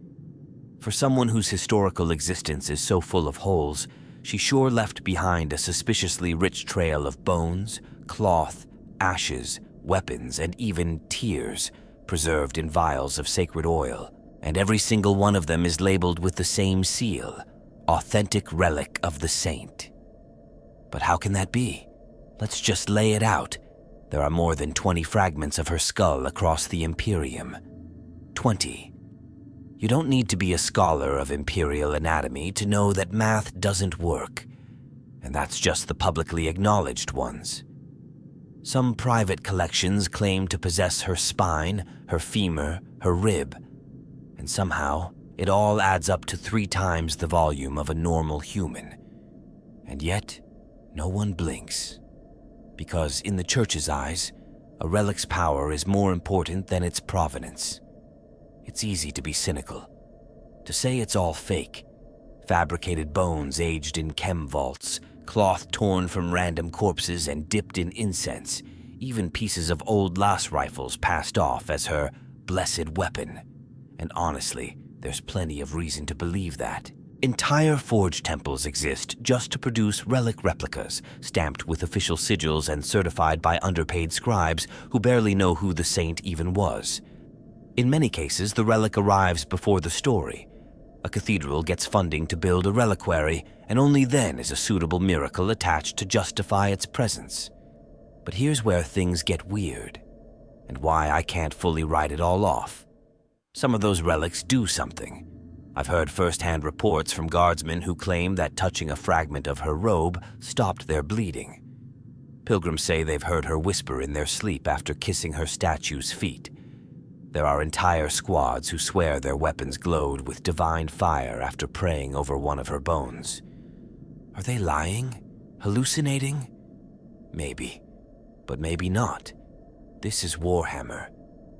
For someone whose historical existence is so full of holes, she sure left behind a suspiciously rich trail of bones, cloth, ashes, weapons, and even tears, preserved in vials of sacred oil. And every single one of them is labeled with the same seal, authentic relic of the saint. But how can that be? Let's just lay it out. There are more than 20 fragments of her skull across the Imperium. 20. You don't need to be a scholar of Imperial anatomy to know that math doesn't work, and that's just the publicly acknowledged ones. Some private collections claim to possess her spine, her femur, her rib, and somehow it all adds up to 3 times the volume of a normal human. And yet, no one blinks. Because in the Church's eyes, a relic's power is more important than its provenance. It's easy to be cynical, to say it's all fake. Fabricated bones aged in chem vaults, cloth torn from random corpses and dipped in incense, even pieces of old las rifles passed off as her blessed weapon. And honestly, there's plenty of reason to believe that. Entire forge temples exist just to produce relic replicas, stamped with official sigils and certified by underpaid scribes who barely know who the saint even was. In many cases, the relic arrives before the story. A cathedral gets funding to build a reliquary, and only then is a suitable miracle attached to justify its presence. But here's where things get weird, and why I can't fully write it all off. Some of those relics do something. I've heard first-hand reports from guardsmen who claim that touching a fragment of her robe stopped their bleeding. Pilgrims say they've heard her whisper in their sleep after kissing her statue's feet. There are entire squads who swear their weapons glowed with divine fire after praying over one of her bones. Are they lying? Hallucinating? Maybe, but maybe not. This is Warhammer.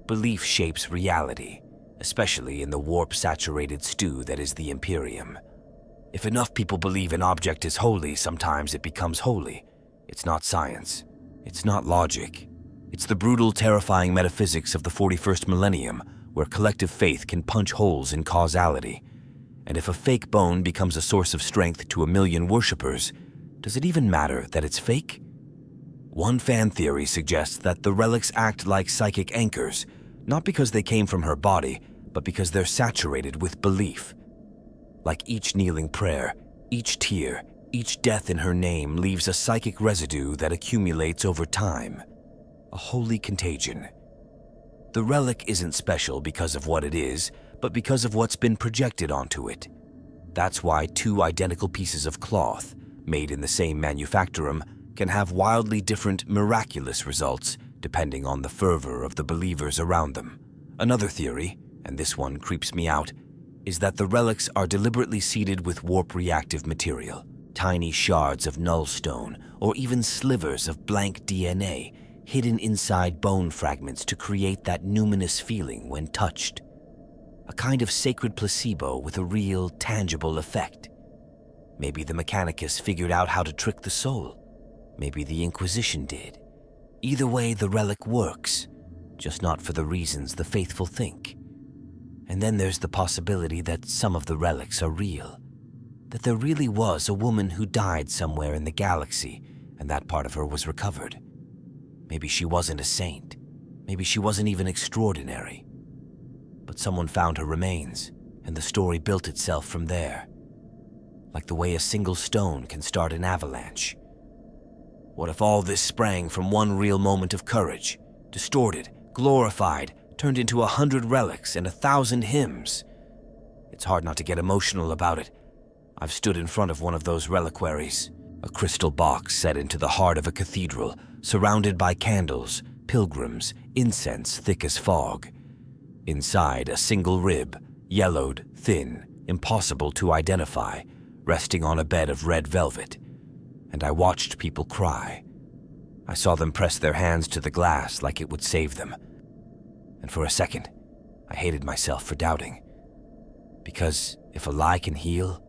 Belief shapes reality, especially in the warp-saturated stew that is the Imperium. If enough people believe an object is holy, sometimes it becomes holy. It's not science. It's not logic. It's the brutal, terrifying metaphysics of the 41st millennium, where collective faith can punch holes in causality. And if a fake bone becomes a source of strength to 1 million worshippers, does it even matter that it's fake? One fan theory suggests that the relics act like psychic anchors, not because they came from her body, but because they're saturated with belief. Like each kneeling prayer, each tear, each death in her name leaves a psychic residue that accumulates over time. A holy contagion. The relic isn't special because of what it is, but because of what's been projected onto it. That's why 2 identical pieces of cloth, made in the same manufactorum, can have wildly different miraculous results depending on the fervor of the believers around them. Another theory, and this one creeps me out, is that the relics are deliberately seeded with warp-reactive material, tiny shards of nullstone, or even slivers of blank DNA, hidden inside bone fragments to create that numinous feeling when touched. A kind of sacred placebo with a real, tangible effect. Maybe the Mechanicus figured out how to trick the soul. Maybe the Inquisition did. Either way, the relic works, just not for the reasons the faithful think. And then there's the possibility that some of the relics are real. That there really was a woman who died somewhere in the galaxy, and that part of her was recovered. Maybe she wasn't a saint. Maybe she wasn't even extraordinary. But someone found her remains, and the story built itself from there. Like the way a single stone can start an avalanche. What if all this sprang from one real moment of courage, distorted, glorified, turned into 100 relics and 1,000 hymns? It's hard not to get emotional about it. I've stood in front of one of those reliquaries, a crystal box set into the heart of a cathedral, surrounded by candles, pilgrims, incense thick as fog. Inside, a single rib, yellowed, thin, impossible to identify, resting on a bed of red velvet. And I watched people cry. I saw them press their hands to the glass like it would save them. And for a second, I hated myself for doubting. Because if a lie can heal,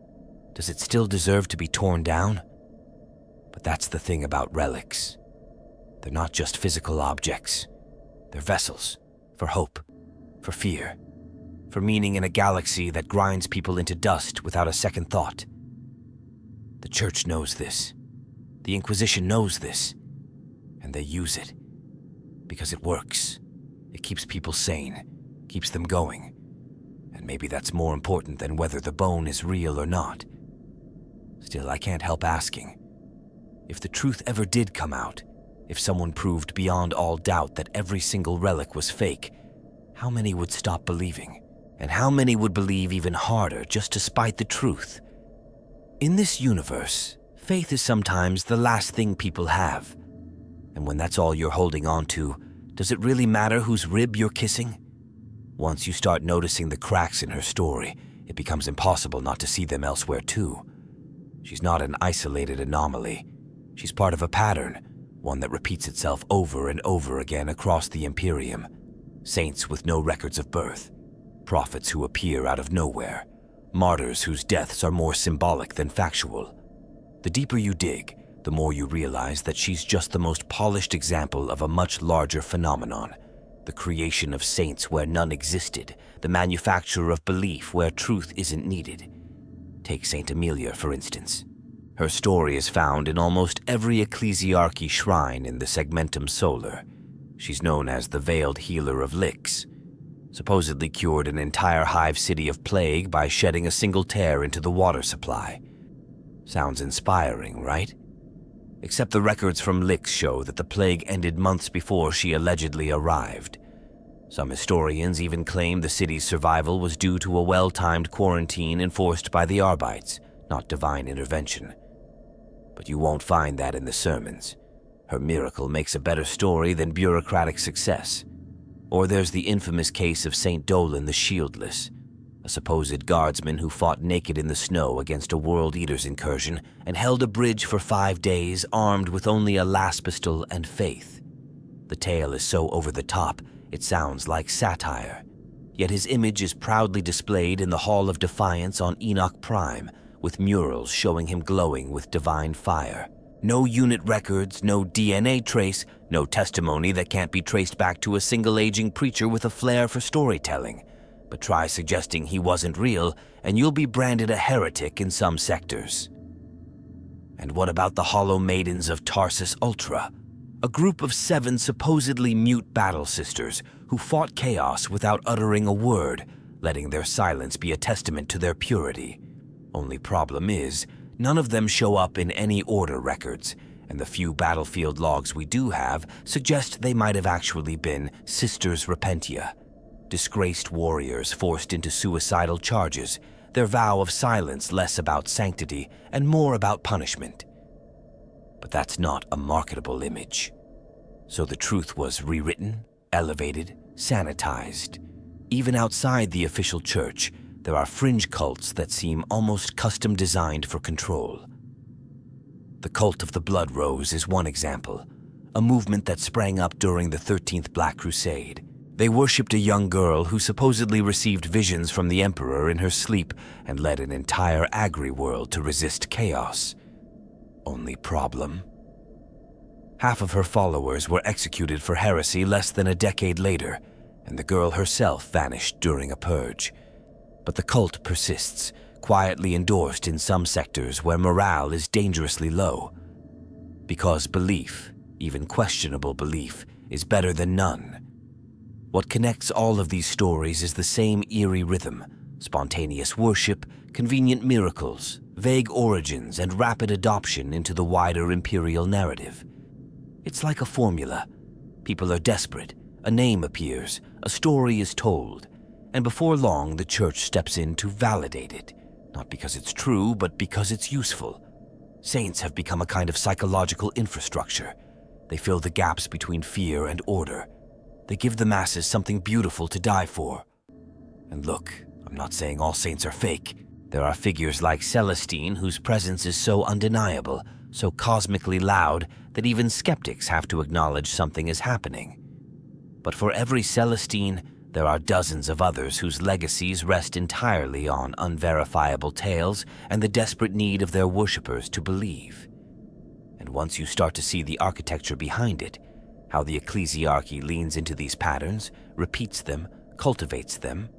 does it still deserve to be torn down? But that's the thing about relics. They're not just physical objects. They're vessels for hope, for fear, for meaning in a galaxy that grinds people into dust without a second thought. The Church knows this. The Inquisition knows this. And they use it. Because it works. It keeps people sane, keeps them going. And maybe that's more important than whether the bone is real or not. Still, I can't help asking. If the truth ever did come out, if someone proved beyond all doubt that every single relic was fake, how many would stop believing? And how many would believe even harder just to spite the truth? In this universe, faith is sometimes the last thing people have. And when that's all you're holding on to, does it really matter whose rib you're kissing? Once you start noticing the cracks in her story, it becomes impossible not to see them elsewhere too. She's not an isolated anomaly. She's part of a pattern, one that repeats itself over and over again across the Imperium. Saints with no records of birth, prophets who appear out of nowhere, martyrs whose deaths are more symbolic than factual. The deeper you dig, the more you realize that she's just the most polished example of a much larger phenomenon. The creation of saints where none existed, the manufacture of belief where truth isn't needed. Take Saint Amelia, for instance. Her story is found in almost every Ecclesiarchy shrine in the Segmentum Solar. She's known as the Veiled Healer of Licks. Supposedly cured an entire hive city of plague by shedding a single tear into the water supply. Sounds inspiring, right? Except the records from Licks show that the plague ended months before she allegedly arrived. Some historians even claim the city's survival was due to a well-timed quarantine enforced by the Arbites, not divine intervention. But you won't find that in the sermons. Her miracle makes a better story than bureaucratic success. Or there's the infamous case of Saint Dolan the Shieldless, a supposed guardsman who fought naked in the snow against a World Eater's incursion and held a bridge for 5 days armed with only a las pistol and faith. The tale is so over the top, it sounds like satire. Yet his image is proudly displayed in the Hall of Defiance on Enoch Prime, with murals showing him glowing with divine fire. No unit records, no DNA trace, no testimony that can't be traced back to a single aging preacher with a flair for storytelling. But try suggesting he wasn't real, and you'll be branded a heretic in some sectors. And what about the Hollow Maidens of Tarsus Ultra? A group of 7 supposedly mute battle sisters who fought chaos without uttering a word, letting their silence be a testament to their purity. Only problem is, none of them show up in any order records, and the few battlefield logs we do have suggest they might have actually been Sisters Repentia. Disgraced warriors forced into suicidal charges, their vow of silence less about sanctity and more about punishment. But that's not a marketable image. So the truth was rewritten, elevated, sanitized. Even outside the official church, there are fringe cults that seem almost custom designed for control. The cult of the Blood Rose is one example, a movement that sprang up during the 13th Black Crusade. They worshipped a young girl who supposedly received visions from the Emperor in her sleep and led an entire agri-world to resist chaos. Only problem? Half of her followers were executed for heresy less than a decade later, and the girl herself vanished during a purge. But the cult persists, quietly endorsed in some sectors where morale is dangerously low. Because belief, even questionable belief, is better than none. What connects all of these stories is the same eerie rhythm: spontaneous worship, convenient miracles, vague origins, and rapid adoption into the wider imperial narrative. It's like a formula. People are desperate, a name appears, a story is told, and before long the church steps in to validate it, not because it's true, but because it's useful. Saints have become a kind of psychological infrastructure. They fill the gaps between fear and order. They give the masses something beautiful to die for. And look, I'm not saying all saints are fake. There are figures like Celestine whose presence is so undeniable, so cosmically loud that even skeptics have to acknowledge something is happening. But for every Celestine, there are dozens of others whose legacies rest entirely on unverifiable tales and the desperate need of their worshippers to believe. And once you start to see the architecture behind it, how the Ecclesiarchy leans into these patterns, repeats them, cultivates them,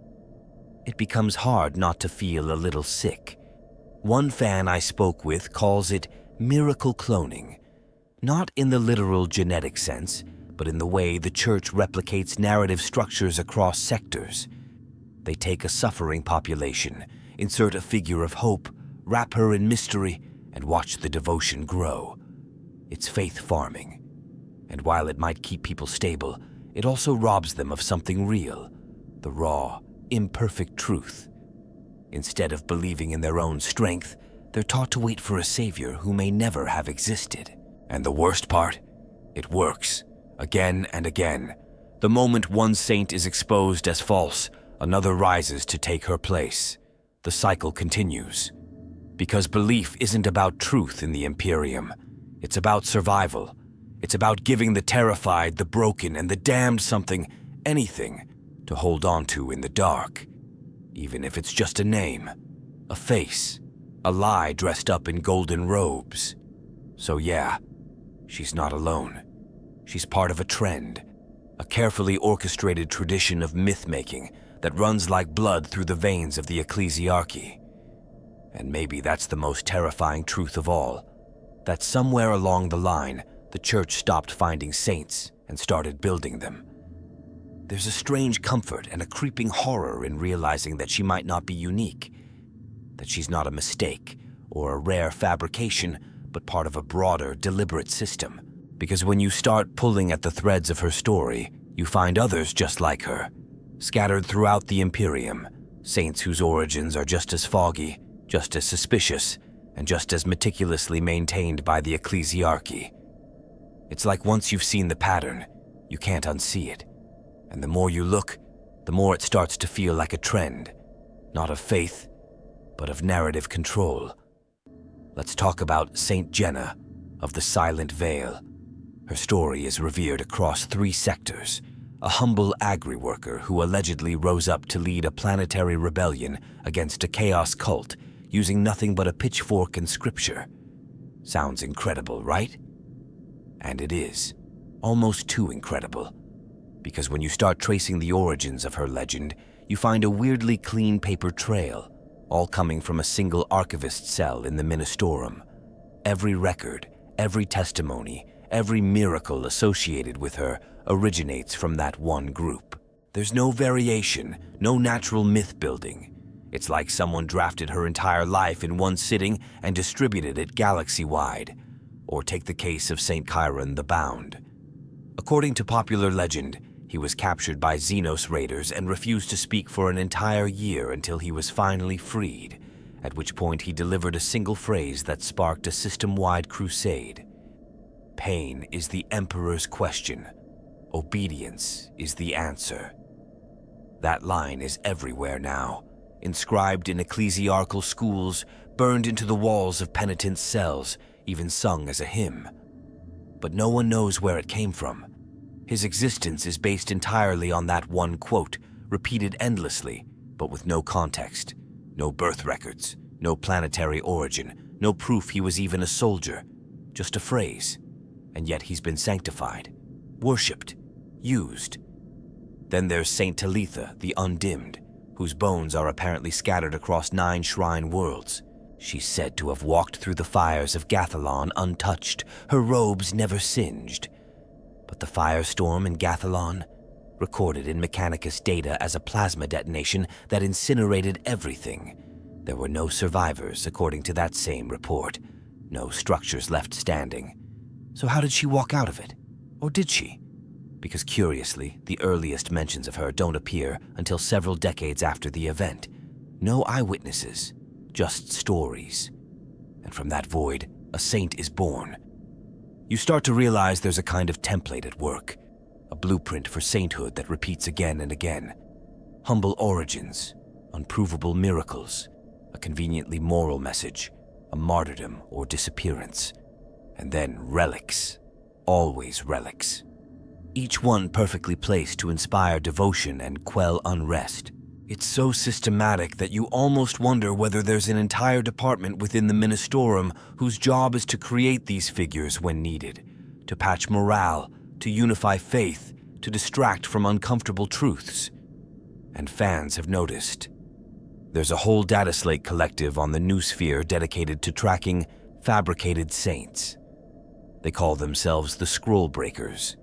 it becomes hard not to feel a little sick. One fan I spoke with calls it miracle cloning, not in the literal genetic sense, but in the way the church replicates narrative structures across sectors. They take a suffering population, insert a figure of hope, wrap her in mystery, and watch the devotion grow. It's faith farming. And while it might keep people stable, it also robs them of something real, the raw, imperfect truth. Instead of believing in their own strength, they're taught to wait for a savior who may never have existed. And the worst part? It works. Again and again. The moment one saint is exposed as false, another rises to take her place. The cycle continues. Because belief isn't about truth in the Imperium. It's about survival. It's about giving the terrified, the broken, and the damned something, anything, to hold on to in the dark. Even if it's just a name, a face, a lie dressed up in golden robes. So yeah, she's not alone. She's part of a trend, a carefully orchestrated tradition of myth-making that runs like blood through the veins of the Ecclesiarchy. And maybe that's the most terrifying truth of all, that somewhere along the line, the church stopped finding saints and started building them. There's a strange comfort and a creeping horror in realizing that she might not be unique, that she's not a mistake or a rare fabrication, but part of a broader, deliberate system. Because when you start pulling at the threads of her story, you find others just like her, scattered throughout the Imperium, saints whose origins are just as foggy, just as suspicious, and just as meticulously maintained by the Ecclesiarchy. It's like once you've seen the pattern, you can't unsee it. And the more you look, the more it starts to feel like a trend, not of faith, but of narrative control. Let's talk about Saint Jenna of the Silent Veil. Her story is revered across 3 sectors. A humble agri-worker who allegedly rose up to lead a planetary rebellion against a chaos cult using nothing but a pitchfork and scripture. Sounds incredible, right? And it is. Almost too incredible. Because when you start tracing the origins of her legend, you find a weirdly clean paper trail, all coming from a single archivist cell in the Ministorum. Every record, every testimony, every miracle associated with her originates from that one group. There's no variation, no natural myth building. It's like someone drafted her entire life in one sitting and distributed it galaxy-wide. Or take the case of St. Chiron the Bound. According to popular legend, he was captured by Xenos raiders and refused to speak for an entire year until he was finally freed, at which point he delivered a single phrase that sparked a system-wide crusade. Pain is the Emperor's question. Obedience is the answer. That line is everywhere now, inscribed in ecclesiarchal schools, burned into the walls of penitents' cells, even sung as a hymn. But no one knows where it came from. His existence is based entirely on that one quote, repeated endlessly, but with no context, no birth records, no planetary origin, no proof he was even a soldier, just a phrase. And yet he's been sanctified, worshipped, used. Then there's Saint Talitha, the Undimmed, whose bones are apparently scattered across 9 shrine worlds. She's said to have walked through the fires of Gathalon untouched, her robes never singed. But the firestorm in Gathalon, recorded in Mechanicus data as a plasma detonation that incinerated everything. There were no survivors, according to that same report. No structures left standing. So how did she walk out of it? Or did she? Because curiously, the earliest mentions of her don't appear until several decades after the event. No eyewitnesses, just stories. And from that void, a saint is born. You start to realize there's a kind of template at work, a blueprint for sainthood that repeats again and again. Humble origins, unprovable miracles, a conveniently moral message, a martyrdom or disappearance. And then relics, always relics. Each one perfectly placed to inspire devotion and quell unrest. It's so systematic that you almost wonder whether there's an entire department within the Ministorum whose job is to create these figures when needed, to patch morale, to unify faith, to distract from uncomfortable truths. And fans have noticed. There's a whole data slate collective on the Noosphere dedicated to tracking fabricated saints. They call themselves the Scroll Breakers.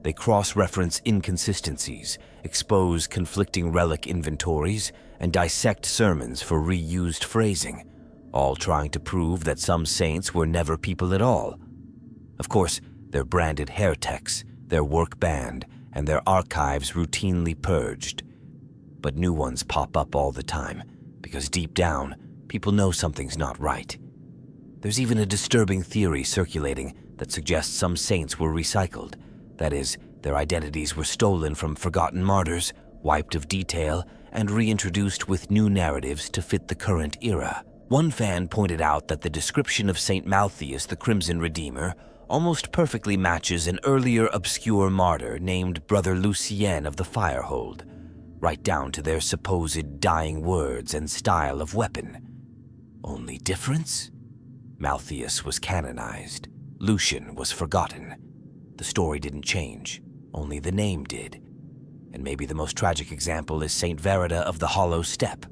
They cross-reference inconsistencies, expose conflicting relic inventories, and dissect sermons for reused phrasing, all trying to prove that some saints were never people at all. Of course, they're branded heretics, their work banned, and their archives routinely purged. But new ones pop up all the time, because deep down, people know something's not right. There's even a disturbing theory circulating that suggests some saints were recycled. That is, their identities were stolen from forgotten martyrs, wiped of detail, and reintroduced with new narratives to fit the current era. One fan pointed out that the description of Saint Malthius the Crimson Redeemer almost perfectly matches an earlier obscure martyr named Brother Lucien of the Firehold, right down to their supposed dying words and style of weapon. Only difference? Malthius was canonized. Lucian was forgotten. The story didn't change, only the name did. And maybe the most tragic example is Saint Verida of the Hollow Steppe.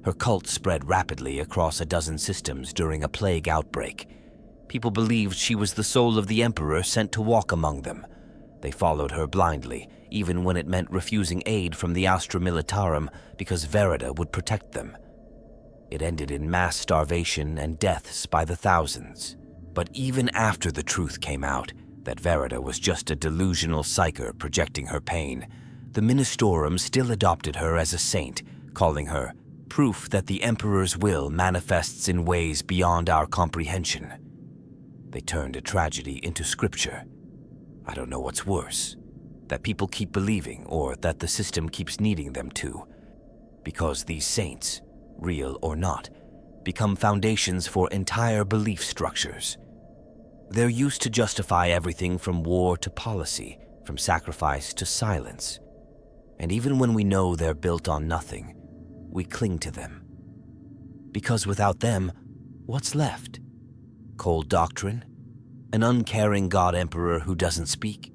Her cult spread rapidly across a dozen systems during a plague outbreak. People believed she was the soul of the Emperor sent to walk among them. They followed her blindly, even when it meant refusing aid from the Astra Militarum because Verida would protect them. It ended in mass starvation and deaths by the thousands. But even after the truth came out, that Verida was just a delusional psyker projecting her pain, the Ministorum still adopted her as a saint, calling her proof that the Emperor's will manifests in ways beyond our comprehension. They turned a tragedy into scripture. I don't know what's worse, that people keep believing or that the system keeps needing them to, because these saints, real or not, become foundations for entire belief structures. They're used to justify everything from war to policy, from sacrifice to silence. And even when we know they're built on nothing, we cling to them. Because without them, what's left? Cold doctrine? An uncaring God-Emperor who doesn't speak?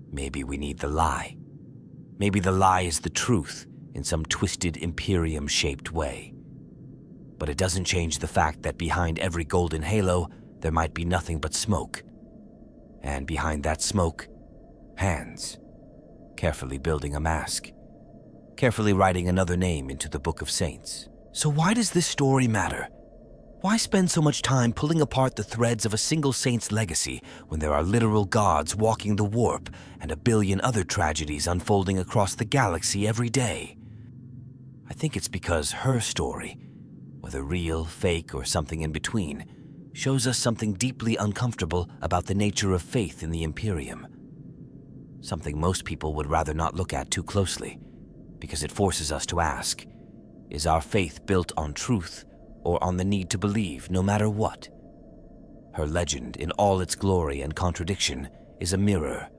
Maybe we need the lie. Maybe the lie is the truth in some twisted Imperium-shaped way. But it doesn't change the fact that behind every golden halo, there might be nothing but smoke. And behind that smoke, hands, carefully building a mask, carefully writing another name into the Book of Saints. So why does this story matter? Why spend so much time pulling apart the threads of a single saint's legacy when there are literal gods walking the warp and a billion other tragedies unfolding across the galaxy every day? I think it's because her story, whether real, fake, or something in between, shows us something deeply uncomfortable about the nature of faith in the Imperium. Something most people would rather not look at too closely, because it forces us to ask, is our faith built on truth or on the need to believe no matter what? Her legend, in all its glory and contradiction, is a mirror,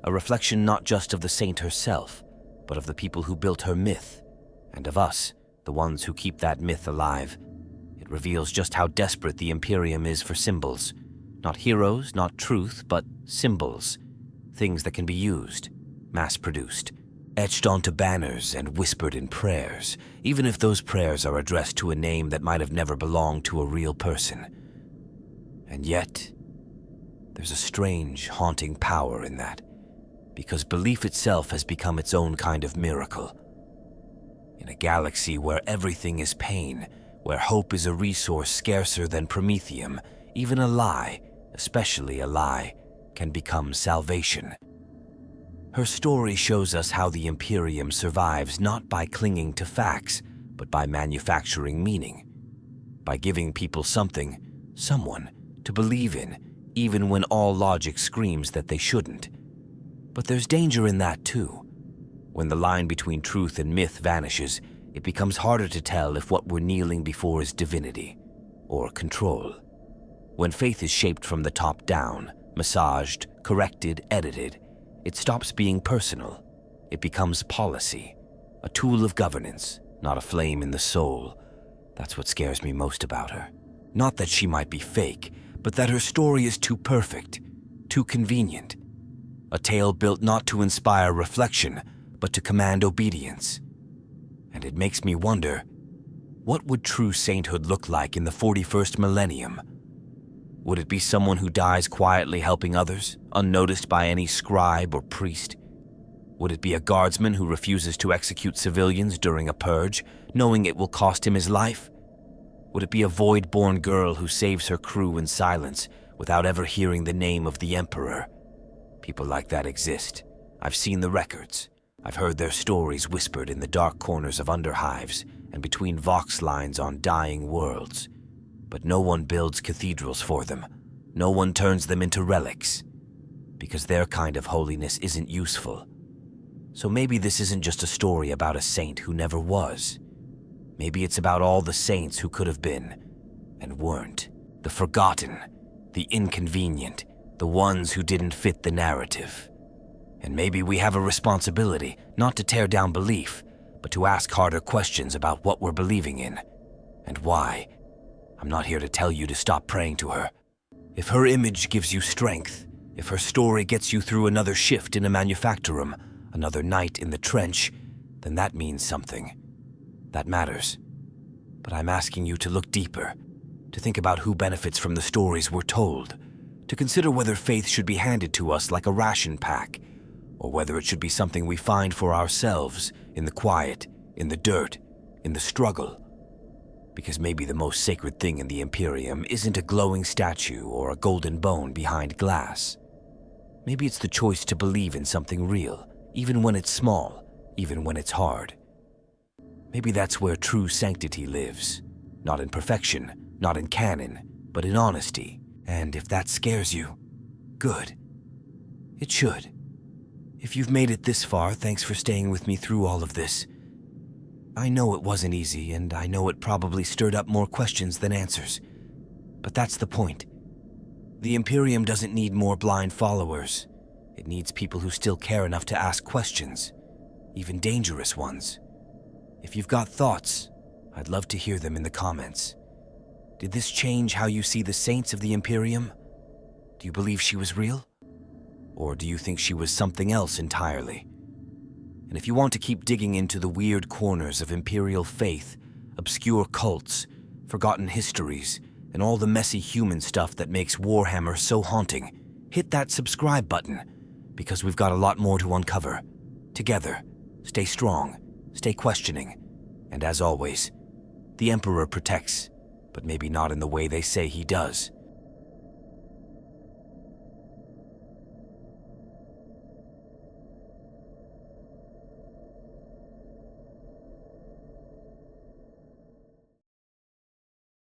a reflection not just of the saint herself, but of the people who built her myth, and of us, the ones who keep that myth alive. It reveals just how desperate the Imperium is for symbols. Not heroes, not truth, but symbols. Things that can be used, mass-produced, etched onto banners and whispered in prayers, even if those prayers are addressed to a name that might have never belonged to a real person. And yet, there's a strange, haunting power in that, because belief itself has become its own kind of miracle. In a galaxy where everything is pain, where hope is a resource scarcer than promethium, even a lie, especially a lie, can become salvation. Her story shows us how the Imperium survives not by clinging to facts, but by manufacturing meaning. By giving people something, someone, to believe in, even when all logic screams that they shouldn't. But there's danger in that too. When the line between truth and myth vanishes, it becomes harder to tell if what we're kneeling before is divinity or control. When faith is shaped from the top down, massaged, corrected, edited, it stops being personal. It becomes policy, a tool of governance, not a flame in the soul. That's what scares me most about her. Not that she might be fake, but that her story is too perfect, too convenient. A tale built not to inspire reflection, but to command obedience. And it makes me wonder, what would true sainthood look like in the 41st millennium? Would it be someone who dies quietly helping others, unnoticed by any scribe or priest? Would it be a guardsman who refuses to execute civilians during a purge, knowing it will cost him his life? Would it be a void-born girl who saves her crew in silence without ever hearing the name of the Emperor? People like that exist. I've seen the records. I've heard their stories whispered in the dark corners of underhives and between vox lines on dying worlds. But no one builds cathedrals for them. No one turns them into relics. Because their kind of holiness isn't useful. So maybe this isn't just a story about a saint who never was. Maybe it's about all the saints who could have been and weren't. The forgotten, the inconvenient, the ones who didn't fit the narrative. And maybe we have a responsibility not to tear down belief, but to ask harder questions about what we're believing in and why. I'm not here to tell you to stop praying to her. If her image gives you strength, if her story gets you through another shift in a manufactorum, another night in the trench, then that means something. That matters. But I'm asking you to look deeper, to think about who benefits from the stories we're told, to consider whether faith should be handed to us like a ration pack, or whether it should be something we find for ourselves in the quiet, in the dirt, in the struggle. Because maybe the most sacred thing in the Imperium isn't a glowing statue or a golden bone behind glass. Maybe it's the choice to believe in something real, even when it's small, even when it's hard. Maybe that's where true sanctity lives. Not in perfection, not in canon, but in honesty. And if that scares you, good. It should. If you've made it this far, thanks for staying with me through all of this. I know it wasn't easy, and I know it probably stirred up more questions than answers. But that's the point. The Imperium doesn't need more blind followers. It needs people who still care enough to ask questions, even dangerous ones. If you've got thoughts, I'd love to hear them in the comments. Did this change how you see the saints of the Imperium? Do you believe she was real? Or do you think she was something else entirely? And if you want to keep digging into the weird corners of Imperial faith, obscure cults, forgotten histories, and all the messy human stuff that makes Warhammer so haunting, hit that subscribe button, because we've got a lot more to uncover. Together, stay strong, stay questioning, and as always, the Emperor protects, but maybe not in the way they say he does.